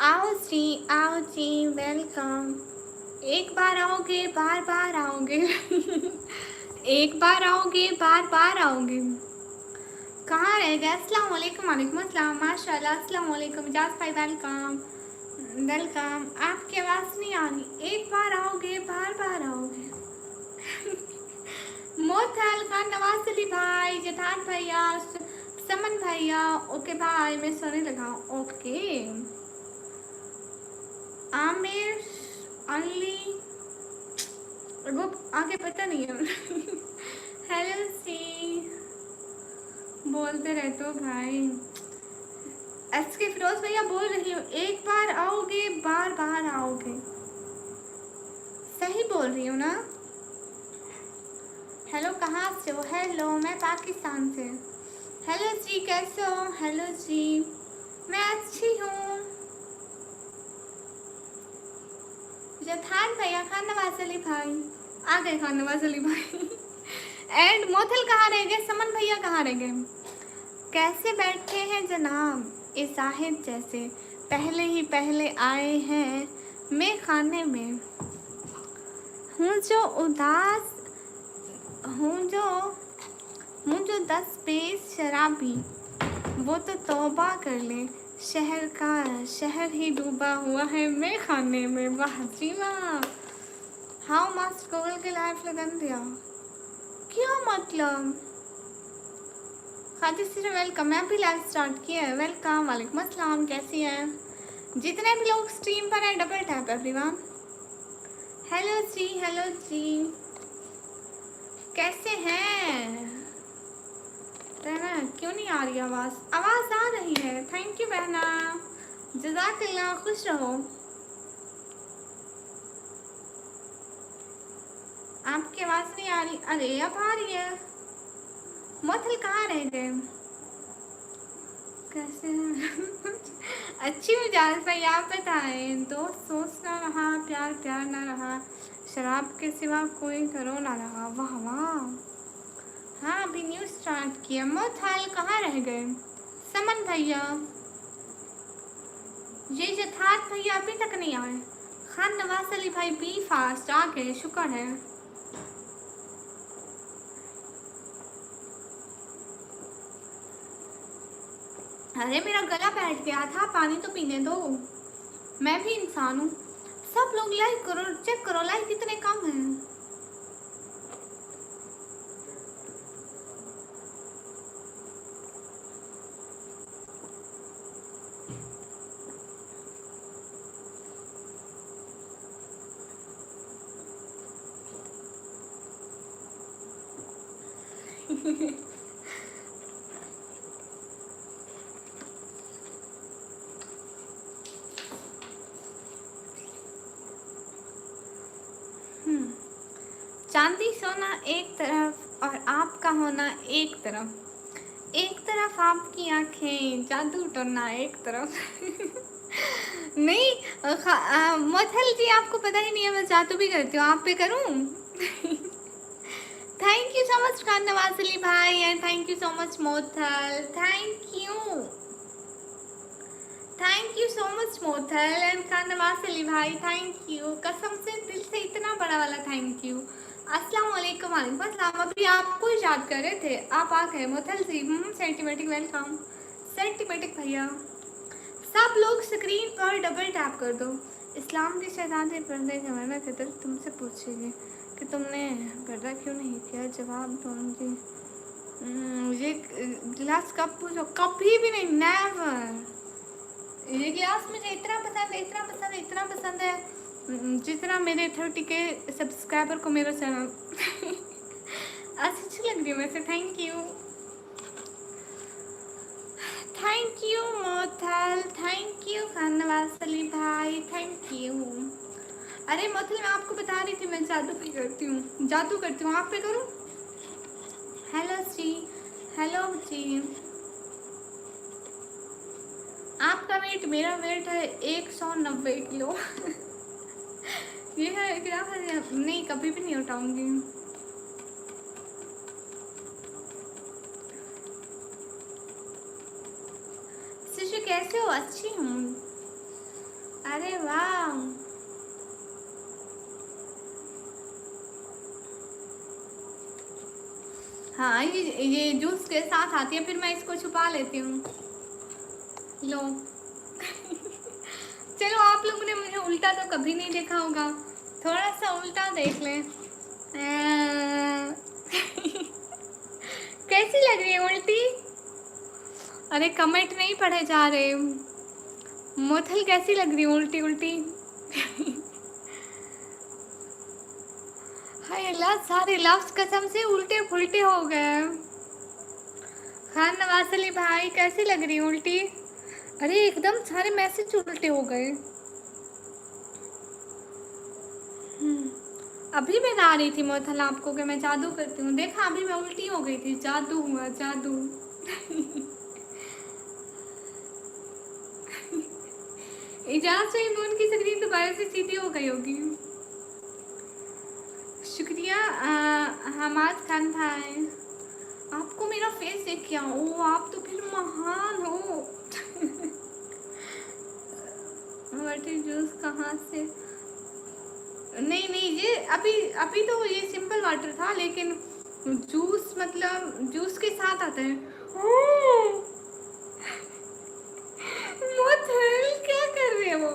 आओ जी, वेलकम। एक बार आओगे बार बार आओगे। एक बार आओगे बार बार आओगे। कहाँ रह गए? अस्सलाम वालेकुम। वालेकुम अस्सलाम। माशाल्लाह। अस्सलाम वालेकुम इजाज़ भाई, वेलकम वेलकम। आपकी आवाज़ नहीं आ रही। एक बार आओगे बार बार आओगे। मोथल खान, नवाज अली भाई, जठान भैया, समन भैया। ओके भाई, मैं सोने लगा हूँ। ओके। आमिर अली वो आगे पता नहीं है। हेलो सी, बोलते रहते हो भाई। एस के फिरोज भैया बोल रही हूँ, एक बार आओगे बार बार आओगे। सही बोल रही हूँ ना? हेलो, कहाँ से हो? हेलो, मैं पाकिस्तान से। हेलो जी, कैसे हो? हेलो जी, मैं अच्छी हूँ। जठान भैया, खान नवाज अली भाई आ गए। खान नवाज अली भाई। एंड मोथल कहाँ रह गए? समन भैया कहाँ रह गए? कैसे बैठे हैं जनाब? ए साहिब जैसे पहले ही पहले आए हैं मैं खाने में। हूँ जो उदास, हूँ जो 10-20 शराबी, वो तो तौबा कर ले। शहर का शहर ही डूबा हुआ है मैं खाने में। वाह जी वाह। हाउ मस्त गूगल के लाइफ लगन दिया। क्या मतलब? खाती सिर्फ वेलकम। मैं भी लाइव स्टार्ट किया है। वेलकम, वालेकुम अस्सलाम। कैसी हैं जितने भी लोग स्ट्रीम पर हैं? Double tap everyone. हेलो जी, हेलो जी, कैसे हैं? बहना क्यों नहीं आ रही आवाज़? आवाज़ आ रही है। थैंक यू बहना, जज़ाकल्लाह, खुश रहो। आपकी आवाज़ नहीं आ रही? अरे अब आ रही है। मथल कहाँ रह गए? कैसे हैं? अच्छी मिजाज भाई, आप बताएं। दोस्त सोच ना रहा, प्यार प्यार ना रहा, शराब के सिवा कोई करो ना रहा। वाह वाह। हाँ, अभी न्यूज़ स्टार्ट किया। मोथल कहाँ रह गए? समन भैया, ये जथात भैया अभी तक नहीं आए। खान नवाज अली भाई बी फास्ट आ गए, शुक्र है। अरे मेरा गला बैठ गया था, पानी तो पीने दो। मैं भी इंसान हूँ। सब लोग लाइक करो, चेक करो लाइक कितने कम हैं। चांदी सोना एक तरफ और आपका होना एक तरफ। एक तरफ आपकी आंखें, जादू टोना एक तरफ। नहीं, मथल जी आपको पता ही नहीं है, मैं जादू भी करती हूँ। आप पे करूँ? Thank you so much Khan Nawaz Ali भाई, and thank you so much Mothal. Thank you so much Mothal and Khan Nawaz Ali भाई, थैंक यू। कसम से दिल से इतना बड़ा वाला थैंक यू। अस्सलाम वालेकुम। वालेकुम अस्सलाम। अभी आपको ही याद कर रहे थे, आप आ गए। मोथल जी सेंटीमेटिक वेलकम। सेंटीमेटिक भैया, सब लोग स्क्रीन पर डबल टैप कर दो। इस्लाम के शहजादे पर्दे के वरना कदर तुमसे पूछेंगे कि तुमने पर्दा क्यों नहीं किया। जवाब दूंगी ये गिलास कब पूछो? कभी भी नहीं, नेवर। ये गिलास मुझे इतना पसंद है, इतना पसंद है, इतना पसंद है जितना मेरे 30 के सब्सक्राइबर को मेरा चैनल। अच्छी लग रही है वैसे। Thank you Mothal, thank you Khan Nawaz Ali भाई, थैंक यू। अरे मोथल, मैं आपको बता रही थी मैं जादू भी करती हूँ, जादू करती हूँ। आप पे करूँ? हेलो जी, हेलो जी। आपका वेट, मेरा वेट है 190 किलो। ये है क्या? नहीं, कभी भी नहीं उठाऊंगी। शिशु कैसे हो? अच्छी हूँ। अरे वाह, हाँ ये जूस के साथ आती है, फिर मैं इसको छुपा लेती हूँ। लो चलो, आप लोगों ने मुझे उल्टा तो कभी नहीं देखा होगा, थोड़ा सा उल्टा देख लें। कैसी लग रही है उल्टी? अरे कमेंट नहीं पढ़े जा रहे। मोथल कैसी लग रही है उल्टी उल्टी? हाय अल्लाह, सारे लफ्ज कसम से उल्टे फुलटे हो गए। खान नवाज अली भाई कैसी लग रही है उल्टी? अरे एकदम सारे मैसेज उल्टे हो गए। अभी मैं गा रही थी मोथल आपको कि मैं जादू करती हूँ, देखा अभी मैं उल्टी हो गई थी, जादू हुआ जादू। इजाज़त से फोन की स्क्रीन दोबारा से सीधी हो गई होगी। शुक्रिया हमाद खान भाई, आपको मेरा फेस देख क्या, ओ आप तो फिर महान हो। वाटर जूस कहाँ से? नहीं नहीं, ये अभी अभी तो ये सिंपल वाटर था, लेकिन जूस मतलब जूस के साथ आता है। मोथल क्या कर रहे हो?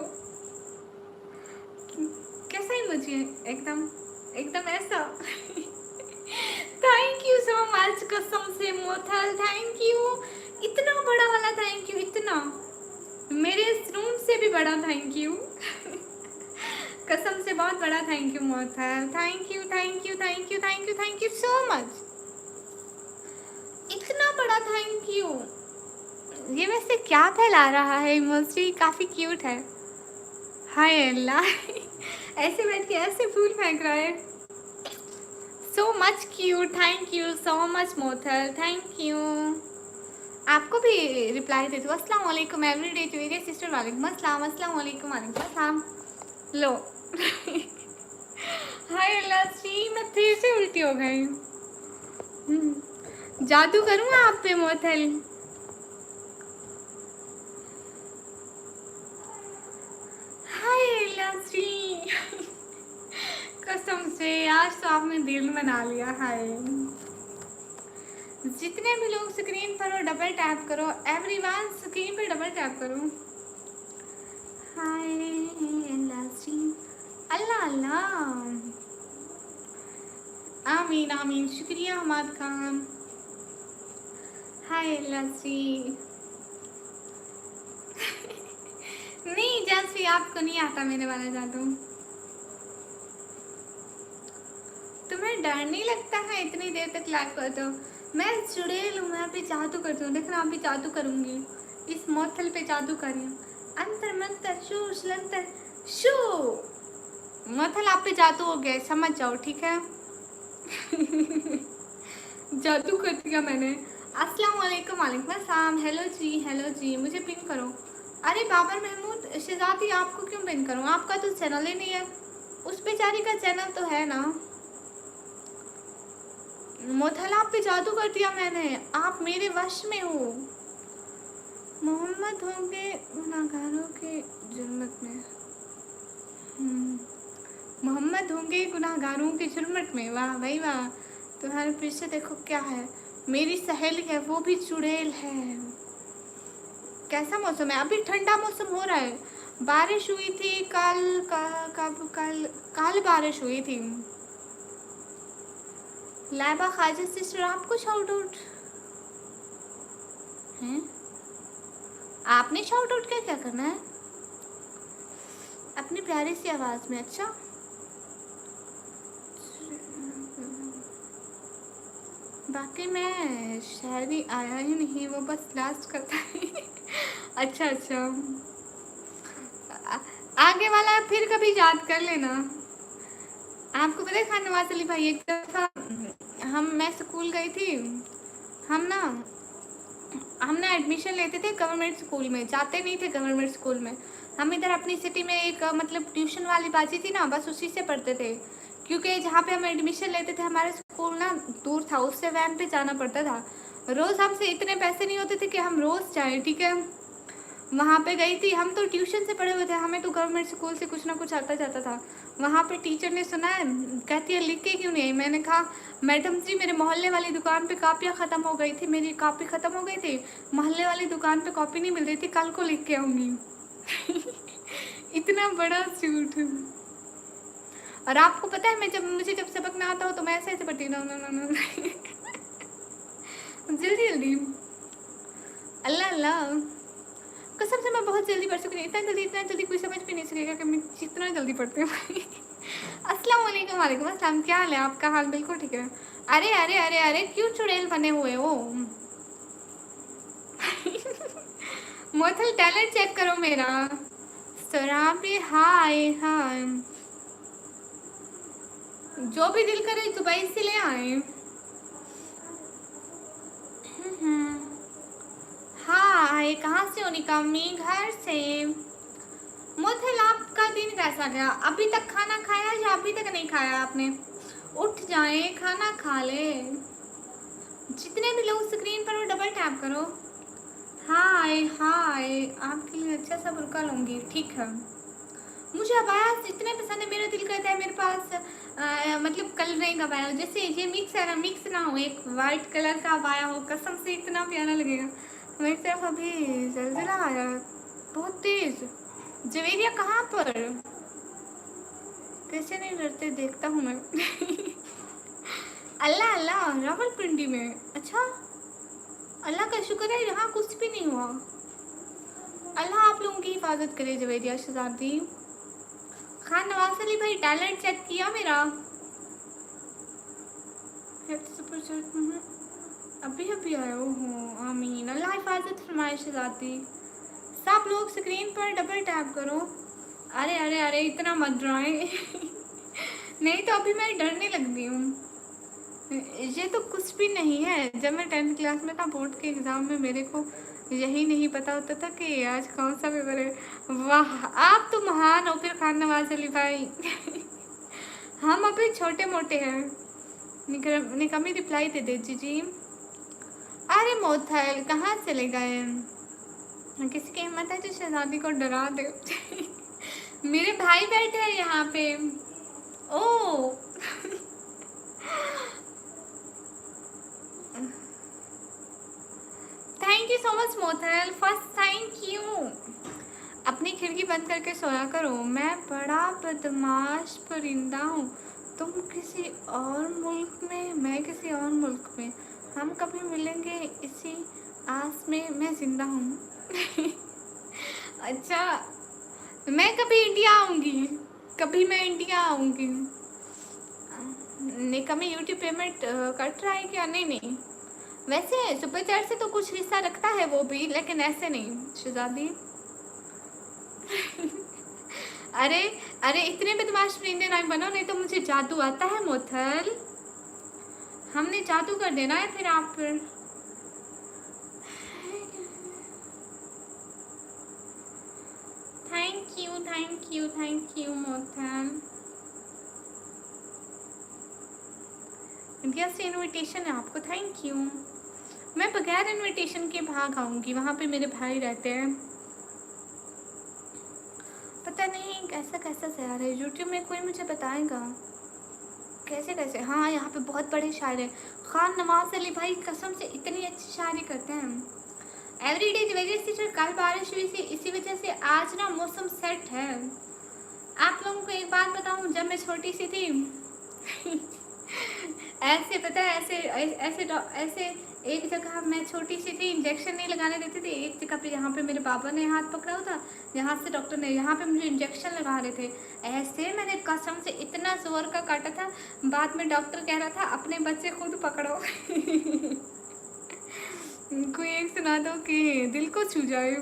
कैसा ही मुझे एकदम एकदम ऐसा। थैंक यू सो मच कसम से मोथल, थैंक यू, इतना बड़ा वाला थैंक यू, इतना मेरे इस रूम से भी बड़ा थैंक यू। कसम से बहुत बड़ा thank you Mothal, thank you thank you thank you thank you thank you so much, इतना बड़ा थैंक यू। ये वैसे क्या फैला रहा है इमोजी, काफ़ी क्यूट है। हाय अल्लाह, ऐसे बैठ के ऐसे फूल फेंक रहा है। So much cute, thank you so much Mothal, thank you. आपको भी रिप्लाई दे दो, अस्सलाम वालेकुम एवरीडे टू मेरे सिस्टर, वालेकुम अस्सलाम, अस्सलाम वालेकुम वालेकुम अस्सलाम। लो हाय अल्लाह जी, मैं फिर से उल्टी हो गई। जादू करूँगा आप पे मोथल? हाय अल्लाह जी, कसम से आज तो आपने दिल बना लिया। हाय, जितने भी लोग स्क्रीन पर हो डबल टैप करो, एवरीवन स्क्रीन पे डबल टैप करो। हाय अल्लाह जी, अल्लाह अल्लाह, आमीन आमीन, शुक्रिया हमाद खान। हाय अल्लाह जी। नहीं जैसी आपको नहीं आता मेरे वाला जादू, तुम्हें डर नहीं लगता है इतनी देर तक लाइव करते हो? मैं चुड़ैल हूँ, मैं भी जादू करती हूँ, देखना आप भी जादू करूँगी, इस मोथल पे जादू कर रही हूँ। अंतर मंतर शूश लंतर शू, मोथल आप पे जादू हो गया, समझ जाओ ठीक है। जादू कर दिया मैंने। अस्सलाम वालेकुम वालेकुम अस्सलाम, हेलो जी मुझे पिन करो। अरे बाबर महमूद शहजादी, आपको क्यों पिन करूँ, आपका तो चैनल ही नहीं है, उस बेचारी का चैनल तो है ना। मोथल आप पे जादू कर दिया मैंने, आप मेरे वश में हो। मोहम्मद होंगे गुनाहगारों के जुर्मत में, मोहम्मद होंगे गुनाहगारों के जुर्मत में, वाह भाई वाह। तुम्हारे पीछे देखो क्या है, मेरी सहेली है वो भी चुड़ैल है। कैसा मौसम है? अभी ठंडा मौसम हो रहा है, बारिश हुई थी कल बारिश हुई थी। लाइबा खाजा सिस्टर, आपको शाउट आउट हैं? आपने शाउट आउट क्या करना है अपनी प्यारी सी आवाज़ में? अच्छा, बाकी मैं शायरी आया ही नहीं, वो बस लास्ट करता है। अच्छा अच्छा, आगे वाला फिर कभी याद कर लेना। आपको पता है खान नवाज अली भाई, एक दफ़ा मैं स्कूल गई थी, हम ना एडमिशन लेते थे गवर्नमेंट स्कूल में, जाते नहीं थे गवर्नमेंट स्कूल में, हम इधर अपनी सिटी में एक मतलब ट्यूशन वाली बाजी थी ना, बस उसी से पढ़ते थे, क्योंकि जहाँ पे हम एडमिशन लेते थे हमारा स्कूल ना दूर था, उससे वैन पे जाना पड़ता था, रोज़ हमसे इतने पैसे नहीं होते थे कि हम रोज़ जाएँ, ठीक है। वहाँ पे गई थी। हम तो ट्यूशन से पढ़े हुए थे, हमें तो गवर्नमेंट स्कूल से कुछ ना कुछ आता जाता था। वहाँ पे टीचर ने सुना है, कहती है लिख के क्यों नहीं आई। मैंने कहा मैडम जी मेरे मोहल्ले वाली दुकान पे कापियाँ ख़त्म हो गई थी, मेरी कापी ख़त्म हो गई थी, मोहल्ले वाली दुकान पे कॉपी नहीं मिल रही थी, कल को लिख के आऊँगी। इतना बड़ा झूठ। और आपको पता है, मैं जब सबक ना आता हो तो मैं ऐसे ऐसे पढ़ती हूँ जल्दी जल्दी। अल्लाह अल्लाह, कसम से मैं बहुत जल्दी पढ़ सकती हूँ। इतना जल्दी कोई समझ भी नहीं सकेगा कि मैं जितना जल्दी पढ़ती हूँ। अस्सलाम वालेकुम। वालेकुम अस्सलाम, क्या हाल है आपका? हाल बिल्कुल ठीक है। अरे अरे अरे अरे, क्यों चुड़ैल बने हुए हो? मोथल टैलेंट चेक करो मेरा। सराबी हाय हाय, जो भी दिल करे दुबई से ले आए। हाय, कहाँ से हो निकम्मी? घर से। मोथल आपका दिन कैसा गया? अभी तक खाना खाया या अभी तक नहीं खाया आपने? उठ जाए, खाना खा ले। जितने भी लोग स्क्रीन पर वो डबल टैप करो। हाय हाय, आपके लिए अच्छा सा बुरका लूँगी, ठीक है। मुझे अबाया इतने पसंद है, मेरा दिल करता है मेरे पास मतलब कलर नहीं का अबाया हो, जैसे ये मिक्स है ना, मिक्स ना हो, एक वाइट कलर का अबाया हो, कसम से इतना प्यारा लगेगा। मेरी तरफ अभी जलजला आया बहुत तेज। जवेरिया कहाँ पर? कैसे नहीं डरते, देखता हूँ मैं। अल्लाह अल्लाह, रावलपिंडी में? अच्छा, अल्लाह का शुक्र है यहाँ कुछ भी नहीं हुआ। अल्लाह आप लोगों की हिफाजत करे। जवेरिया शहजादी। खान नवाज अली भाई टैलेंट चेक किया मेरा? अभी अभी आए हो। आमीन, अल्लाह हिफाजत फरमाए शहजादी। सब लोग स्क्रीन पर डबल टैप करो। अरे अरे अरे, इतना मत डराए। नहीं तो अभी मैं डरने लग गई हूँ। ये तो कुछ भी नहीं है। जब मैं 10th क्लास में था, बोर्ड के एग्ज़ाम में मेरे को यही नहीं पता होता था कि आज कौन सा पेपर है। वाह, आप तो महान हो फिर खान नवाज अली भाई। हम अभी छोटे मोटे हैं। निकम्मी रिप्लाई दे दे जी। अरे मोथल कहाँ चले गए? किसी की हिम्मत है जो शहजादी को डरा दे? मेरे भाई बैठे हैं यहाँ पे। Oh thank you so much Mothal, first thank you. अपनी खिड़की बंद करके सोया करो। मैं बड़ा बदमाश परिंदा हूँ। तुम किसी और मुल्क में, मैं किसी और मुल्क में, हम कभी मिलेंगे इसी आस में मैं जिंदा हूँ। अच्छा, मैं कभी इंडिया आऊँगी, कभी मैं इंडिया आऊँगी। निकम्मी यूट्यूब पेमेंट कट रहा है क्या? नहीं नहीं, वैसे सुपर चैट से तो कुछ हिस्सा रखता है वो भी, लेकिन ऐसे नहीं शहजादी। अरे अरे, इतने बदमाश परिंदे ना बनो, नहीं तो मुझे जादू आता है मोथल। हमने जादू कर देना है फिर आप पर। Thank you thank you thank you Mothal. India से इनविटेशन है आपको, थैंक यू। मैं बगैर इनविटेशन के भाग आऊँगी, वहाँ पे मेरे भाई रहते हैं। पता नहीं कैसा कैसा शहर है, यूट्यूब में कोई मुझे बताएगा कैसे कैसे। हाँ, यहाँ पे बहुत बड़े शायर हैं। खान नवाज अली भाई कसम से इतनी अच्छी शायरी करते हैं। एवरीडे की वजह से जो कल बारिश हुई थी, इसी वजह से आज ना मौसम सेट है। आप लोगों को एक बात बताऊँ, जब मैं छोटी सी थी ऐसे पता है, ऐसे ऐसे ऐसे एक जगह मैं छोटी सी थी, इंजेक्शन नहीं लगाने देते थे। एक जगह पे यहाँ पे मेरे पापा ने हाथ पकड़ा हुआ था, यहाँ से डॉक्टर ने यहाँ पे मुझे इंजेक्शन लगा रहे थे। ऐसे मैंने कसम से इतना जोर का काटा था, बाद में डॉक्टर कह रहा था अपने बच्चे खुद पकड़ो। कोई एक सुना दो कि दिल को छू जाए।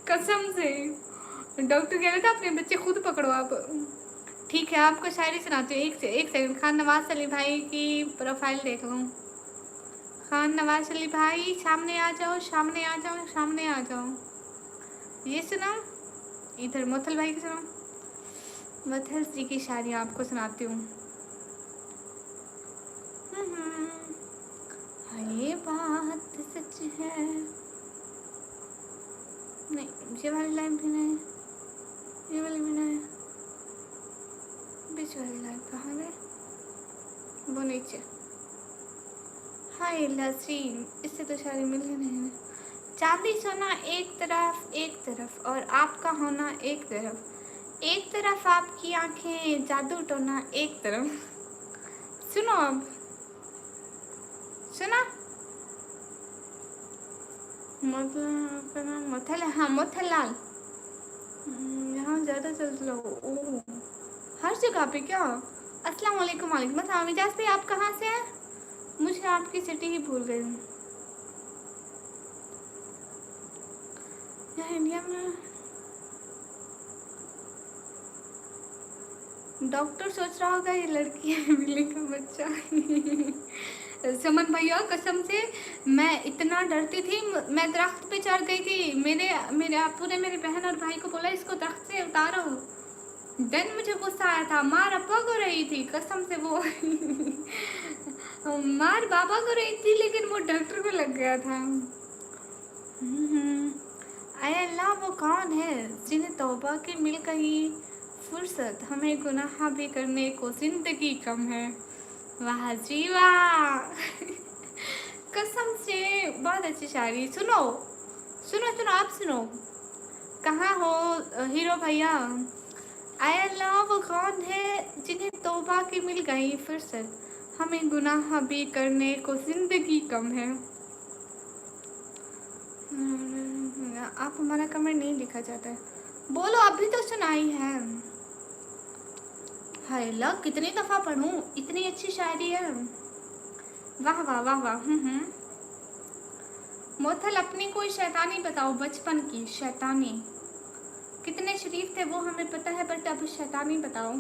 कसम से डॉक्टर कह रहा था अपने बच्चे खुद पकड़ो आप। ठीक है, आपको शायरी सुनाती हूँ। एक सेकंड, खान नवाज अली भाई की प्रोफाइल देख लूँ। खान नवाज अली भाई सामने आ जाओ, सामने आ जाओ, सामने आ जाओ। ये सुना, इधर मोथल भाई की सुना। मोथल जी की शायरी आपको सुनाती हूँ। हाँ ये बात सच है। नहीं, ये वाली लाइन भी नहीं, ये वाली भी नहीं, बीच वाली लाइन कहाँ गई? वो नीचे। हाय लसीम, इससे तो शायरी मिल ही नहीं है। चांदी सोना एक तरफ और आपका होना एक तरफ आपकी आंखें जादू टोना एक तरफ। सुनो अब, सुना। मतलब का नाम मोथल, हाँ मोथललाल। यहाँ ज़्यादा चल लो। ओ, हर जगह पे क्या? अस्सलाम वालेकुम। वालेकुम अस्सलाम। मिजाज भाई आप कहाँ से हैं? मुझे आपकी सिटी ही भूल गई हूँ। यहाँ इंडिया में डॉक्टर सोच रहा होगा ये लड़की है बिल्ली का बच्चा। सुमन भैया कसम से मैं इतना डरती थी, मैं दरख्त पे चढ़ गई थी। मेरे मेरे आपू ने मेरे बहन और भाई को बोला इसको दरख्त से उतारो। देन मुझे गुस्सा आया था, मार अब्बा को रही थी कसम से वो। मार बाबा को रही थी लेकिन वो डॉक्टर को लग गया था। अरे अल्लाह वो कौन है जिन्हें तौबा की मिल गई फुर्सत, हमें गुनाह भी करने को जिंदगी कम है। वाह जी वाह। कसम से बहुत अच्छी शायरी। सुनो सुनो सुनो, आप सुनो। कहाँ हो हीरो भैया? आय अल्लाह वो कौन है जिन्हें तौबा की मिल गई फुर्सत, हमें गुनाह भी करने को जिंदगी कम है। आप हमारा कमेंट नहीं लिखा जाता है, बोलो अभी तो सुनाई है। हाय लग कितनी दफ़ा पढ़ूं, इतनी अच्छी शायरी है। वाह वाह वाह वाह। मोथल अपनी कोई शैतानी बताओ, बचपन की शैतानी। कितने शरीफ थे वो हमें पता है, बट अब शैतानी बताओ।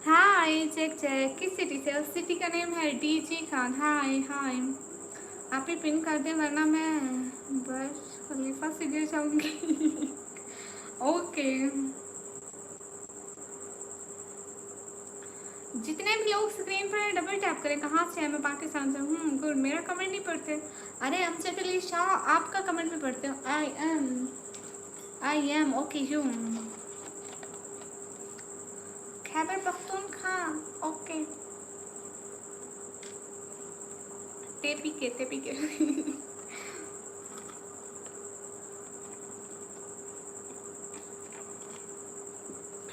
हाय चेक चेक, किस सिटी से? उस सिटी का नेम है डीजी खान। हाय हाय, आप ही पिन कर दें वरना मैं बस खलीफा से गिर जाऊंगी। ओके, जितने भी लोग स्क्रीन पर डबल टैप करें। कहाँ से है? मैं पाकिस्तान से हूँ। गुड, मेरा कमेंट नहीं पढ़ते? अरे अमजद अली शाह आपका कमेंट भी पढ़ते हो। I am okay you. Khyber Pakhtunkhwa okay. ते पी के।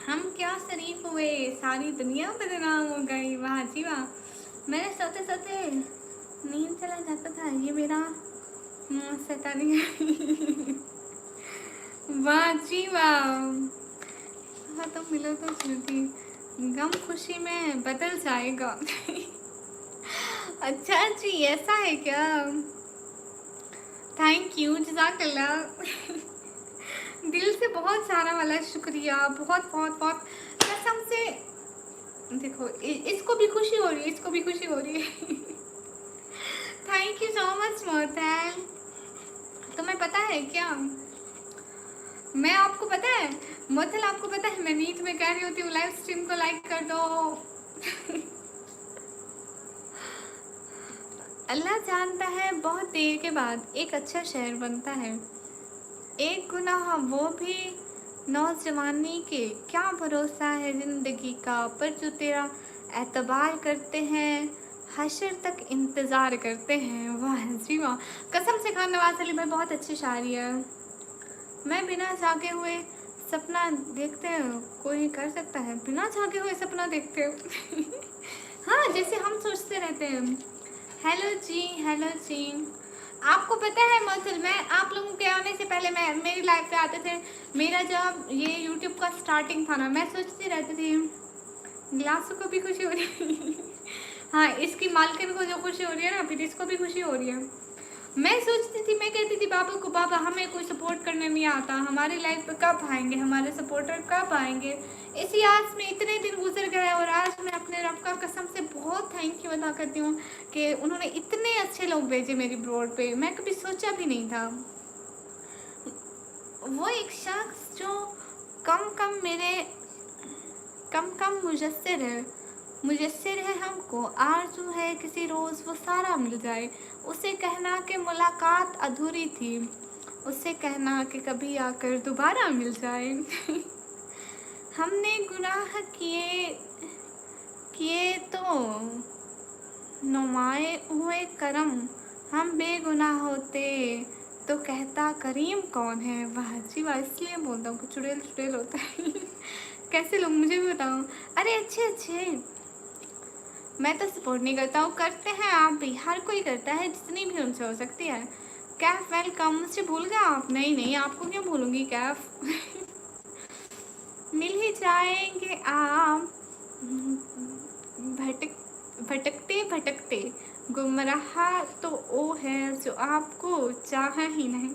हम क्या शरीफ हुए, सारी दुनिया बदनाम हो गई। वाह जी वाह। मैंने सोते सोते नींद चला जाता था, ये मेरा शैतानी है। वाह जी वाह। हाँ तो मिलो तो जल्दी, गम खुशी में बदल जाएगा। अच्छा जी ऐसा है क्या? थैंक यू जज़ाकल्लाह। दिल से बहुत सारा वाला शुक्रिया, बहुत बहुत बहुत कसम से। देखो इसको भी खुशी हो रही है, इसको भी खुशी हो रही है। Thank you so much Mothal. तुम्हें पता है क्या, मैं आपको पता है मोहतल, आपको पता है मैं नींद में कह रही होती हूँ लाइव स्ट्रीम को लाइक कर दो। अल्लाह जानता है बहुत देर के बाद एक अच्छा शहर बनता है। एक गुनाह वो भी नौजवानी के, क्या भरोसा है ज़िंदगी का, पर जो तेरा एतबार करते हैं हशर तक इंतज़ार करते हैं। वाह जी वाह, कसम से खान नवाज अली भाई बहुत अच्छी शायरी है। मैं बिना जागे हुए सपना देखते हो, कोई कर सकता है बिना जागे हुए सपना देखते हो? हाँ जैसे हम सोचते रहते हैं। हेलो जी, हेलो जी। आपको पता है मौसल, मैं आप लोगों के आने से पहले मैं मेरी लाइफ पे आते थे, मेरा जब ये यूट्यूब का स्टार्टिंग था ना, मैं सोचती रहती थी गिलासों को भी खुशी हो रही है। हाँ इसकी मालकिन को जो खुशी हो रही है ना, फिर इसको भी खुशी हो रही है। मैं सोचती थी, मैं कहती थी बाबा को, बाबा हमें कोई सपोर्ट करने नहीं आता, हमारी लाइफ पे कब आएंगे, हमारे सपोर्टर कब आएंगे। इसी आस में इतने दिन गुजर गए और आज मैं अपने रब का कसम से बहुत थैंक यू अदा करती हूँ कि उन्होंने इतने अच्छे लोग भेजे मेरी ब्रॉड पे, मैं कभी सोचा भी नहीं था। वो एक शख्स जो कम कम मुयस्सर है, मुयस्सर है हमको, आरज़ू है किसी रोज़ वो सारा मिल जाए। उसे कहना कि मुलाकात अधूरी थी, उससे कहना कि कभी आकर दोबारा मिल जाए। हमने गुनाह किए किए तो नुमाए हुए करम, हम बेगुनाह होते तो कहता करीम कौन है। वाह जी वाह, इसलिए बोलता हूँ कि चुड़ैल चुड़ैल होता है। कैसे लोग मुझे भी बताओ। अरे अच्छे अच्छे, मैं तो सपोर्ट नहीं करता हूँ, करते हैं आप भी, हर कोई करता है जितनी भी उनसे हो सकती है। कैफ वेलकम, मुझसे भूल गए आप? नहीं नहीं, आपको क्यों भूलूंगी कैफ। मिल ही जाएंगे आप, भटक भटकते भटकते, गुमराह तो वो है जो आपको चाहा ही नहीं।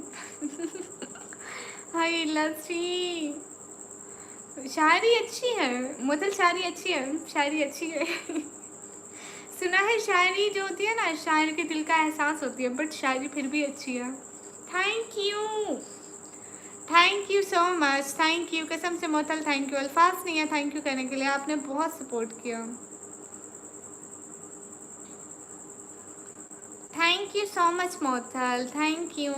हाय लस्सी, शायरी अच्छी है, मतलब शायरी अच्छी है, शायरी अच्छी है। सुना है शायरी जो होती है ना, शायर के दिल का एहसास होती है, बट शायरी फिर भी अच्छी है। Thank you so much, thank you कसम से मोतल, थैंक यू। अल्फाज नहीं है थैंक यू कहने के लिए, आपने बहुत सपोर्ट किया। Thank you so much Mothal, thank you.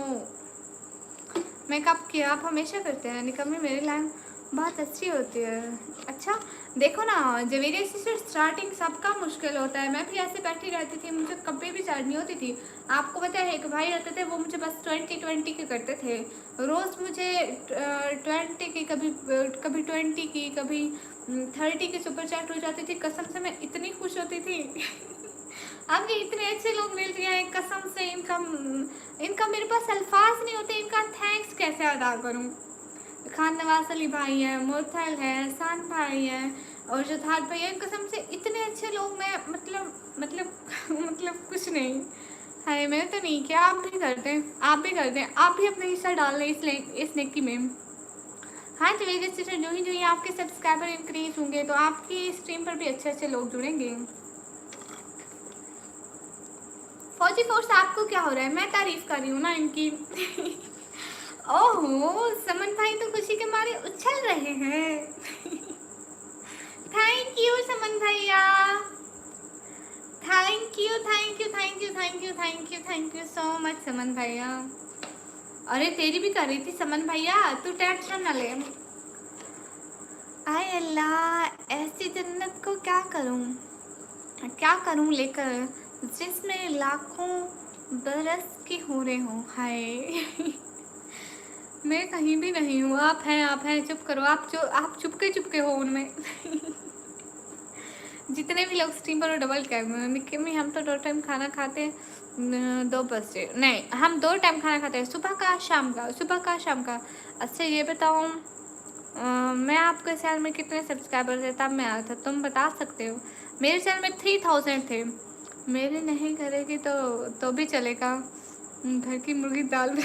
मैं कब किया, आप हमेशा करते हैं निकम्मी, मेरी लाइन बहुत अच्छी होती है। अच्छा देखो ना, जवेरिया से स्टार्टिंग सबका मुश्किल होता है, मैं भी ऐसे बैठी रहती थी, मुझे कभी भी चार्ज नहीं होती थी। आपको पता है एक भाई रहते थे, वो मुझे बस 20 के करते थे, रोज़ मुझे 20 की, कभी 20 की, कभी 30 की सुपर चैट हो जाती थी। कसम से मैं इतनी खुश होती थी। अब ये इतने अच्छे लोग मिल रहे हैं, कसम से इनका इनका मेरे पास अल्फाज नहीं होते, इनका थैंक्स कैसे अदा करूं। खान नवाज अली भाई है, मोरथल है, एहसान भाई है, और जधार भाई है, कसम से इतने अच्छे लोग, मैं मतलब मतलब कुछ नहीं। हाय मैंने तो नहीं किया, आप भी कर दें, आप भी कर दें, आप भी अपना हिस्सा डाल लें इस नेकी में। हाँ तो मेरे से जो ही आपके सब्सक्राइबर इंक्रीज होंगे तो आपकी स्ट्रीम पर भी अच्छे अच्छे लोग जुड़ेंगे। फौजी फोर्स आपको क्या हो रहा है, मैं तारीफ कर रही हूँ ना इनकी। ओहो समन भाई तो खुशी के मारे उछल रहे हैं। थैंक यू समन भैया, thank you thank you thank you thank you thank you thank you so much Saman भैया। अरे तेरी भी कर रही थी समन भैया, तू टेंशन न ले। आय अल्लाह, ऐसी जन्नत को क्या करूं लेकर, जिसमें लाखों बरस की हो रहे हो। हाय। मैं कहीं भी नहीं हूँ, आप हैं, चुप करो, आप चुपके हो उनमें। जितने भी लोग स्ट्रीम पर डबल कैमरे में, हम तो 2 टाइम खाना खाते हैं, 2 बजे नहीं, हम 2 टाइम खाना खाते हैं, सुबह का शाम का। अच्छा ये बताओ, मैं आपके चैनल में कितने सब्सक्राइबर थे तब मैं आया था, तुम बता सकते हो? मेरे चैनल में 3000 थे। मेरे नहीं करेगी तो भी चलेगा, घर की मुर्गी दाल।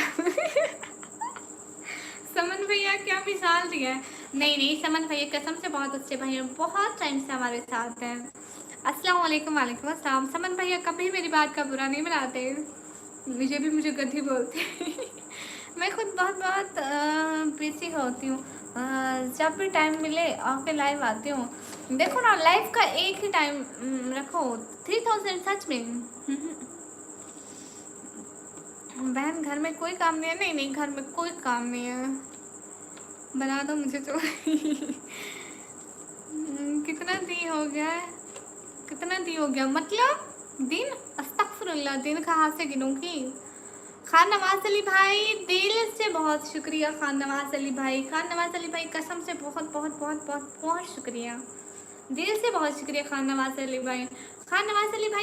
समन भैया क्या मिसाल दिया है। नहीं समन भैया कसम से बहुत अच्छे भैया, बहुत टाइम से हमारे साथ हैं। अस्सलाम वालेकुम। वालेकुम अस्सलाम। समन भैया कभी मेरी बात का बुरा नहीं बनाते, मुझे गधी बोलते हैं। मैं खुद बहुत बिजी होती हूँ, जब भी टाइम मिले आके लाइव आती हूँ। देखो ना लाइव का एक ही टाइम रखो, 3000 सच में। बहन घर में कोई काम नहीं है? नहीं घर में कोई काम नहीं है, बना दो मुझे तो। कितना दी हो गया मतलब दिन, अस्तगफुरुल्लाह, दिन कहाँ से गिनूंगी। खान नवाज अली भाई दिल से बहुत शुक्रिया, खान नवाज अली भाई कसम से बहुत बहुत बहुत बहुत बहुत शुक्रिया, दिल से बहुत शुक्रिया खान नवाज अली भाई।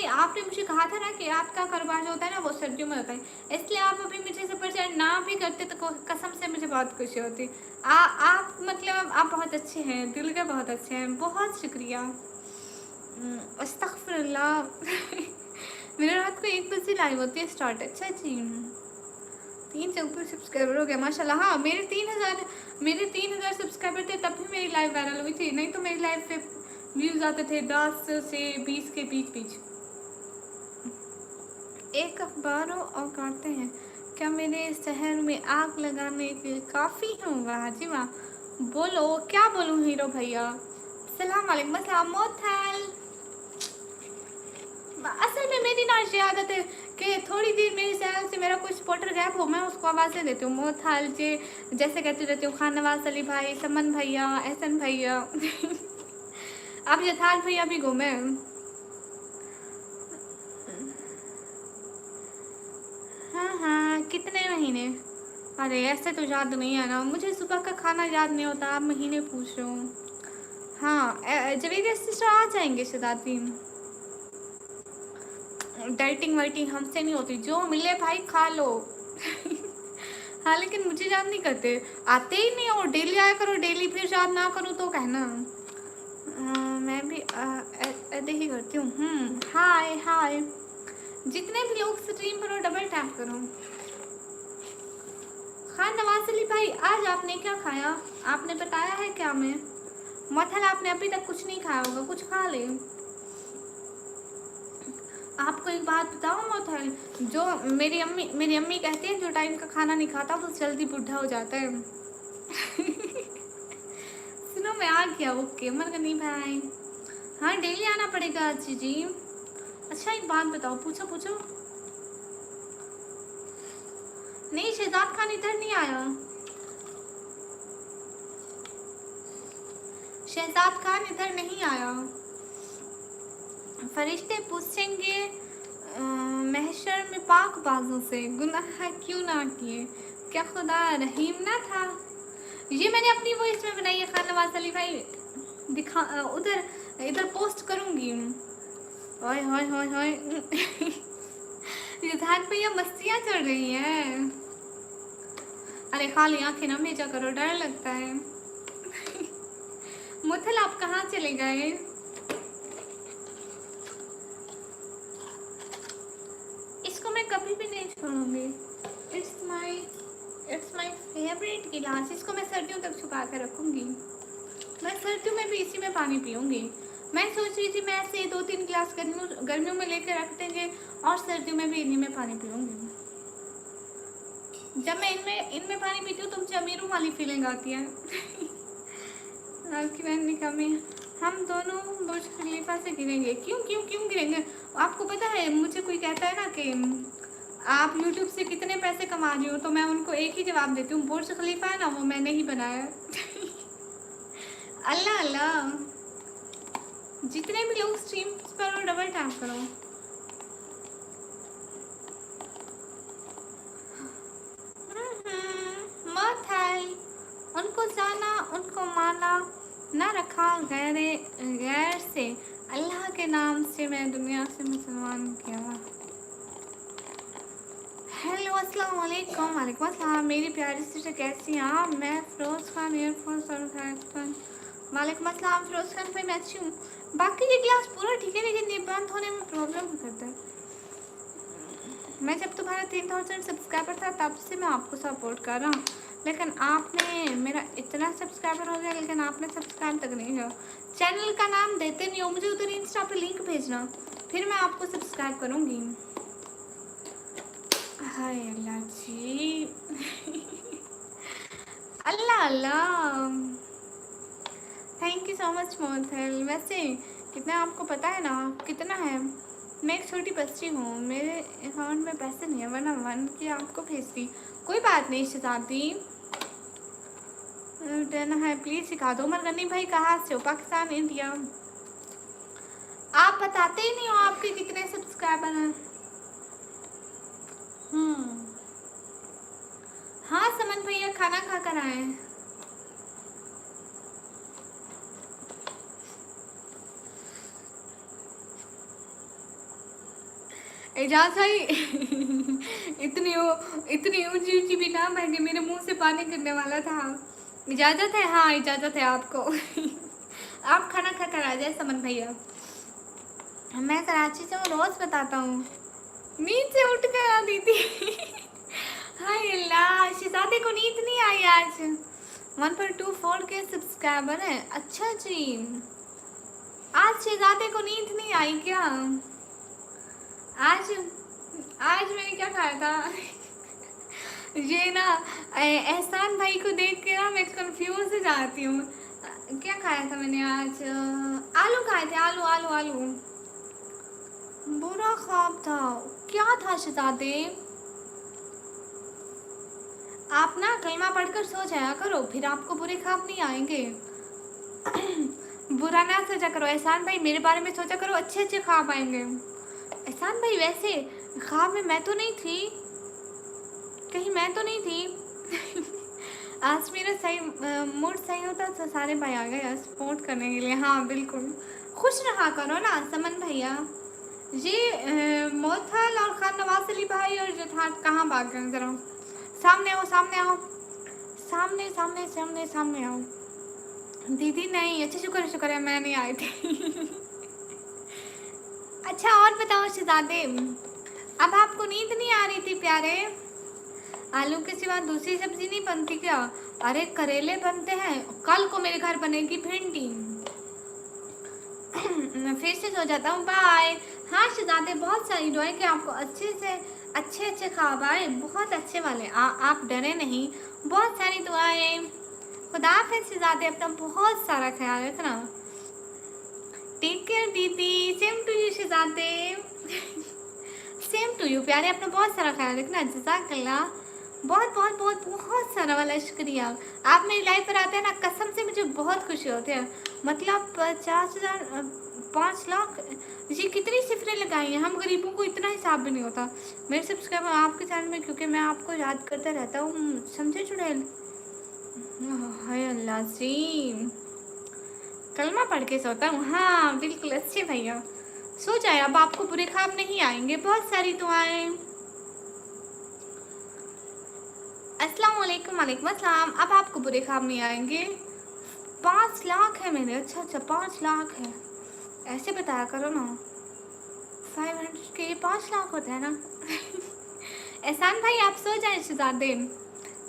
आपने मुझे कहा था ना कि आपका कारोबार जो होता है ना वो सर्दियों में होता है, इसलिए आप अभी मुझे सुपर चैट ना भी करते तो कसम से मुझे बहुत खुशी होती। आप मतलब आप बहुत अच्छे हैं, दिल के बहुत अच्छे हैं, बहुत शुक्रिया। अस्तगफुरुल्लाह। मेरे रात को 1 बजे लाइव होती है स्टार्ट। अच्छा जी, 3 से ऊपर सब्सक्राइबर हो गया माशाल्लाह। हाँ मेरे 3000 सब्सक्राइबर थे तब भी मेरी लाइव वायरल हुई थी, नहीं तो मेरी लाइव पे व्यूज़ आते थे 10 से 20 के बीच। एक अखबारों और काटते हैं, क्या मेरे शहर में आग लगाने के काफ़ी हूँ? वाह जी वाह, बोलो क्या बोलूँ हीरो भैया। सलाम वालेकुम। अस्सलाम मोथल, मेरी ना ये आदत है कि थोड़ी देर मेरे चैनल से मेरा कोई सपोर्टर गैप हो, मैं उसको आवाज़ें देती हूँ, मोथाल जे जैसे कहती रहती हूँ, खान नवाज अली भाई, समन भैया, एहसन भैया। अब यथाल भैया भी घूमे। हाँ हाँ, कितने महीने? अरे ऐसे तो याद नहीं है ना, मुझे सुबह का खाना याद नहीं होता, आप महीने पूछ रहे हो। हाँ, जवेद सिस्टर आ जाएंगे शताब्दी। डाइटिंग वाइटिंग हमसे नहीं होती, जो मिले भाई खा लो। हाँ लेकिन मुझे याद नहीं करते, आते ही नहीं हो, डेली आया करो डेली, फिर याद ना करूँ तो कहना। मैं भी ऐसे ही करती हूँ। हाय हाय, जितने भी लोग स्ट्रीम पर हो डबल टैप करो। खान नवाज अली भाई, आज आपने क्या खाया? आपने बताया है क्या? मैं मथल, आपने अभी तक कुछ नहीं खाया होगा, कुछ खा ले। आपको एक बात बताओ मथल, जो मेरी अम्मी कहती है, जो टाइम का खाना नहीं खाता वो जल्दी बुढ़ा हो जाता है। सुनो मैं आ गया, ओके मर नहीं भाई। हाँ डेली आना पड़ेगा अच्छी जी। अच्छा एक बात बताओ, पूछो पूछो। नहीं शहजाद खान इधर नहीं आया, शहजाद खान इधर नहीं आया। फरिश्ते पूछेंगे महशर में पाक बाजों से, गुनाह क्यों ना किए, क्या खुदा रहीम ना था? ये मैंने अपनी वॉइस में बनाई है खान नवाज अली भाई, दिखा उधर इधर पोस्ट करूंगी। ओए होए होए होए। युद्धान पे ये मस्तियाँ चल रही हैं। अरे खाली आंखें ना भेजा करो, डर लगता है। मुथल आप कहाँ चले गए? इसको मैं कभी भी नहीं छोड़ूंगी। इट्स माई फेवरेट गिलास, इसको मैं सर्दियों तक छुपा कर रखूंगी। मैं सर्दियों में भी इसी में पानी पीऊंगी। मैं सोच रही थी मैं ऐसे 2-3 गिलास गर्मियों में लेकर रख देंगे और सर्दियों में भी इन्हीं में पानी पीऊंगी। जब मैं इनमें पानी पीती हूँ तो मुझे अमीरों वाली फीलिंग आती है। आपकी बहन ने कहा हम दोनों बुर्ज खलीफा से गिरेंगे। क्यों क्यों क्यों गिरेंगे? आपको पता है, मुझे कोई कहता है ना कि आप YouTube से कितने पैसे कमा रही हो, तो मैं उनको एक ही जवाब देती हूँ, बुर्ज खलीफा है ना वो मैंने ही बनाया। अल्लाह अल्लाह, जितने भी लोग स्ट्रीम पर डबल टैप करो। मत है, उनको जाना उनको माना, ना रखा गैर से, अल्लाह के नाम से मैं दुनिया से मुसलमान किया। हेलो अस्सलाम वालेकुम। वालेकुम अस्सलाम मेरी प्यारी सिस्टर, कैसी हैं आप? मैं फिरोज़ खान एयरफोर्स और वालेकुम अस्सलाम फिरोज़ खान भाई, मैं अच्छी हूँ। बाकी ये क्लास पूरा ठीक है, लेकिन ये बंद होने में प्रॉब्लम करता है। मैं जब तुम्हारा 3000 सब्सक्राइबर था तब से मैं आपको सपोर्ट कर रहा हूँ, लेकिन आपने मेरा इतना सब्सक्राइबर हो गया लेकिन आपने सब्सक्राइब तक नहीं किया। चैनल का नाम देते नहीं हो, मुझे उधर इंस्टा पे लिंक भेजना, फिर मैं आपको सब्सक्राइब करूँगी। हाय अल्लाह जी। अल्लाह अल्लाह, थैंक यू सो मच मोथल। वैसे कितना आपको पता है ना कितना है? मैं एक छोटी बच्ची हूँ, मेरे अकाउंट में पैसे नहीं है, वरना 1 की आपको भेजती। कोई बात नहीं शताब्दी, देना है प्लीज़ सिखा दो। उमर गनी भाई कहाँ से हो? पाकिस्तान, इंडिया। आप बताते ही नहीं हो आपके कितने सब्सक्राइबर हैं। हाँ समन भैया खाना खा कर आए हैं। एजाज भाई इतनी ऊंची ऊंची भी ना बहके मेरे मुंह से पानी गिरने वाला था। इजाज़त है? हाँ इजाज़त है आपको। आप खाना खा कर आ जाए समन भैया। मैं कराची से हूँ, रोज़ बताता हूँ, नींद से उठ कर आ दी थी। हाय अल्लाह, शहजादे को नींद नहीं आई आज। 1.24 के सब्सक्राइबर हैं। अच्छा जी, आज शहजादे को नींद नहीं आई क्या? आज मैंने क्या खाया था? ये ना एहसान भाई को देख के ना मैं कंफ्यूज हो जाती हूँ। क्या खाया था मैंने आज? आलू खाए थे, आलू आलू आलू। बुरा ख्वाब था, क्या था शहजादे? आप ना कलमा पढ़कर सो जाया करो, फिर आपको बुरे ख्वाब नहीं आएंगे। बुरा ना सोचा करो एहसान भाई, मेरे बारे में सोचा करो, अच्छे अच्छे ख्वाब आएंगे। एहसान भाई वैसे ख्वाब में मैं तो नहीं थी, कहीं मैं तो नहीं थी। आज मेरा सही मूड सही होता तो सारे भाई आ गए सपोर्ट करने के लिए। हाँ बिल्कुल, खुश रहा करो ना समन भैया। ये मोथल और खान नवाज अली भाई और जो था कहाँ भाग गए? जरा सामने आओ, सामने आओ, सामने सामने सामने सामने आओ। दीदी नहीं, अच्छा शुक्र है मैं नहीं आई थी। अच्छा और बताओ शहजादे, अब आपको नींद नहीं आ रही थी प्यारे? आलू के सिवा दूसरी सब्जी नहीं बनती क्या? अरे करेले बनते हैं, कल को मेरे घर बनेगी भिंडी। मैं फिर से सो जाता हूँ, बाय। हाँ शहजादे, बहुत सारी दुआएं कि आपको अच्छे से अच्छे अच्छे ख्वाब आए, बहुत अच्छे वाले। आप डरे नहीं, बहुत सारी दुआएं। खुदा हाफिज़ शहजादे, अपना बहुत सारा ख्याल रखना। टेक केयर दीदी, सेम टू यू शहजादे। सेम टू यू प्यारे, अपना बहुत सारा ख्याल रखना। जज़ाकल्लाह, बहुत बहुत बहुत बहुत सारा वाला शुक्रिया। आप मेरी लाइफ पर आते हैं ना, कसम से मुझे बहुत खुशी होती है। मतलब 50,000 5 लाख, जी कितनी सिफरें लगाई हैं। हम गरीबों को इतना हिसाब भी नहीं होता। मेरे सब्सक्राइबर आपके चैनल में, क्योंकि मैं आपको याद करता रहता हूँ, समझे चुड़ैल? हाय अल्लाह जी, कलमा पढ़ के सोता हूँ। हाँ बिल्कुल अच्छे भैया, सो जाए, अब आपको बुरे ख्वाब नहीं आएंगे। बहुत सारी दुआएं। अस्सलाम वालेकुम। वालेकुम अस्सलाम। अब आपको बुरे ख्वाब नहीं आएंगे। 5 लाख है मेरे। अच्छा 5 लाख है, ऐसे बताया करो ना। 500 के 5 लाख होता है ना। एहसान भाई आप सो जाए शहजादे।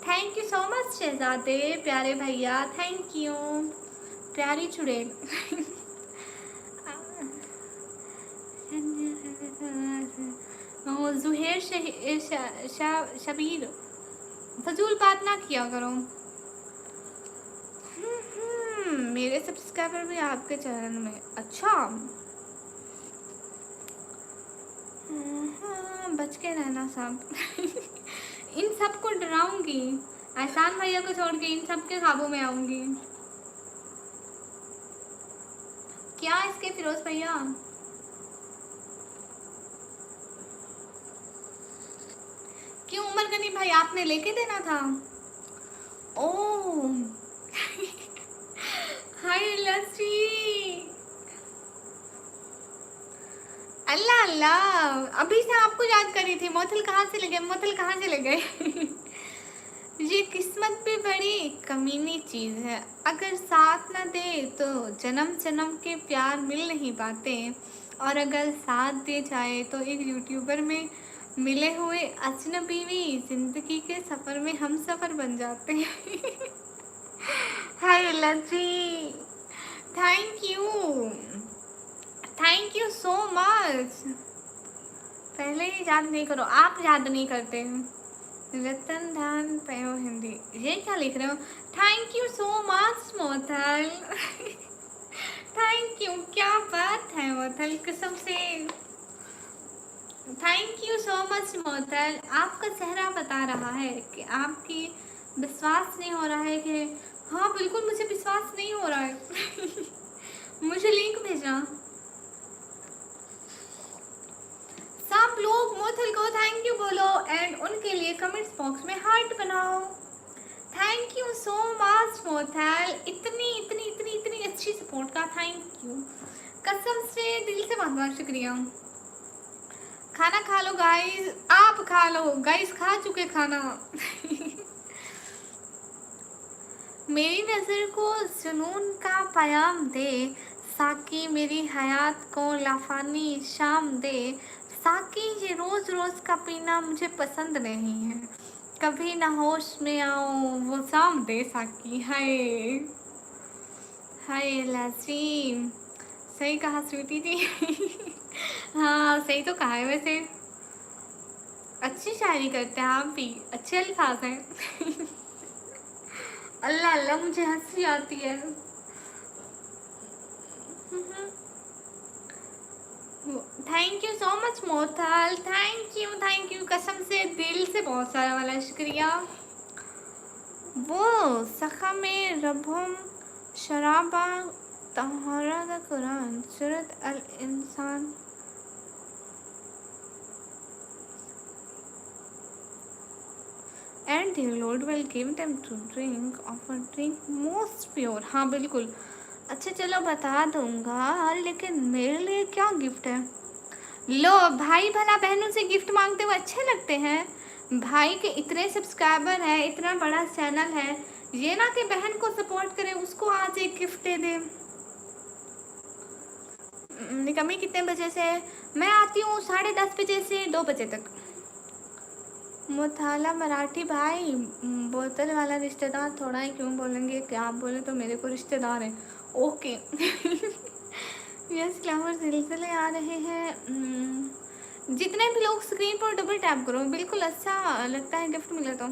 थैंक यू सो मच शहजादे, प्यारे भैया, थैंक यू प्यारी चुड़ैल। जुहेर शबीर, फजूल बात ना किया करो। मेरे सब्सक्राइबर भी आपके चैनल में? अच्छा बच के रहना सब। इन सबको डराऊंगी, एहसान भैया को छोड़ के इन सब के काबू में आऊंगी। क्या इसके फिरोज भैया? क्यों उमर गनी भाई, आपने लेके देना था? ओह हाय लस्सी, अल्लाह अल्लाह, अभी से आपको याद करी थी। मोथल कहाँ से ले गए, मोथल कहाँ से ले गए? ये किस्मत भी बड़ी कमीनी चीज़ है, अगर साथ न दे तो जन्म जन्म के प्यार मिल नहीं पाते, और अगर साथ दे जाए तो एक यूट्यूबर में मिले हुए अजनबी भी जिंदगी के सफ़र में हम सफ़र बन जाते हैं। हाय लज्जी, थैंक यू सो मच। पहले ही याद नहीं करो, आप याद नहीं करते। रतन धान पयो हिंदी, ये क्या लिख रहे हो? Thank you so much Mothal. Thank you, क्या बात है मोथल, कसम से thank you so much Mothal. आपका चेहरा बता रहा है कि आपकी विश्वास नहीं हो रहा है कि, हाँ बिल्कुल मुझे विश्वास नहीं हो रहा है। मुझे लिंक भेजना। सब लोग मोथल को थैंक यू बोलो एंड उनके लिए कमेंट्स बॉक्स में हार्ट बनाओ। थैंक यू सो मच मोथल, इतनी इतनी इतनी इतनी अच्छी सपोर्ट का थैंक यू, कसम से दिल से बहुत बहुत शुक्रिया। खाना खा लो गाइस, आप खा लो गाइस, खा चुके खाना। मेरी नज़र को जुनून का पयाम दे, साकी मेरी हयात को लाफानी शाम दे। साकी ये रोज़ रोज़ का पीना मुझे पसंद नहीं है, कभी ना होश में आओ वो शाम दे साकी। हाय हाय लासीम, सही कहा स्वीटी जी। हाँ सही तो कहा है वैसे, अच्छी शायरी करते हैं आप भी, अच्छे अल्फाज हैं। अल्लाह अल्लाह, मुझे हंसी आती है। Thank you so much Mothal, thank you कसम से दिल से बहुत सारा वाला शुक्रिया। वो सखा में रबहुम शराबा तहरा द कुरान सूरत अल इंसान and their Lord will give them to drink of a drink most pure। हाँ बिल्कुल। अच्छा चलो बता दूंगा, लेकिन मेरे लिए क्या गिफ्ट है? लो भाई, भला बहनों से गिफ्ट मांगते हुए अच्छे लगते हैं? भाई के इतने सब्सक्राइबर है, इतना बड़ा चैनल है, ये ना कि बहन को सपोर्ट करे उसको आज एक गिफ्ट दे दे। निकम्मी कितने बजे से? मैं आती हूँ 10:30 बजे से 2 बजे तक। मुथाला मराठी भाई, बोतल वाला रिश्तेदार थोड़ा ही क्यों बोलेंगे, क्या आप बोले तो मेरे को रिश्तेदार है। ओके। यस क्लावर सिलसिले आ रहे हैं। जितने भी लोग स्क्रीन पर डबल टैप करो, बिल्कुल अच्छा लगता है गिफ्ट मिले तो।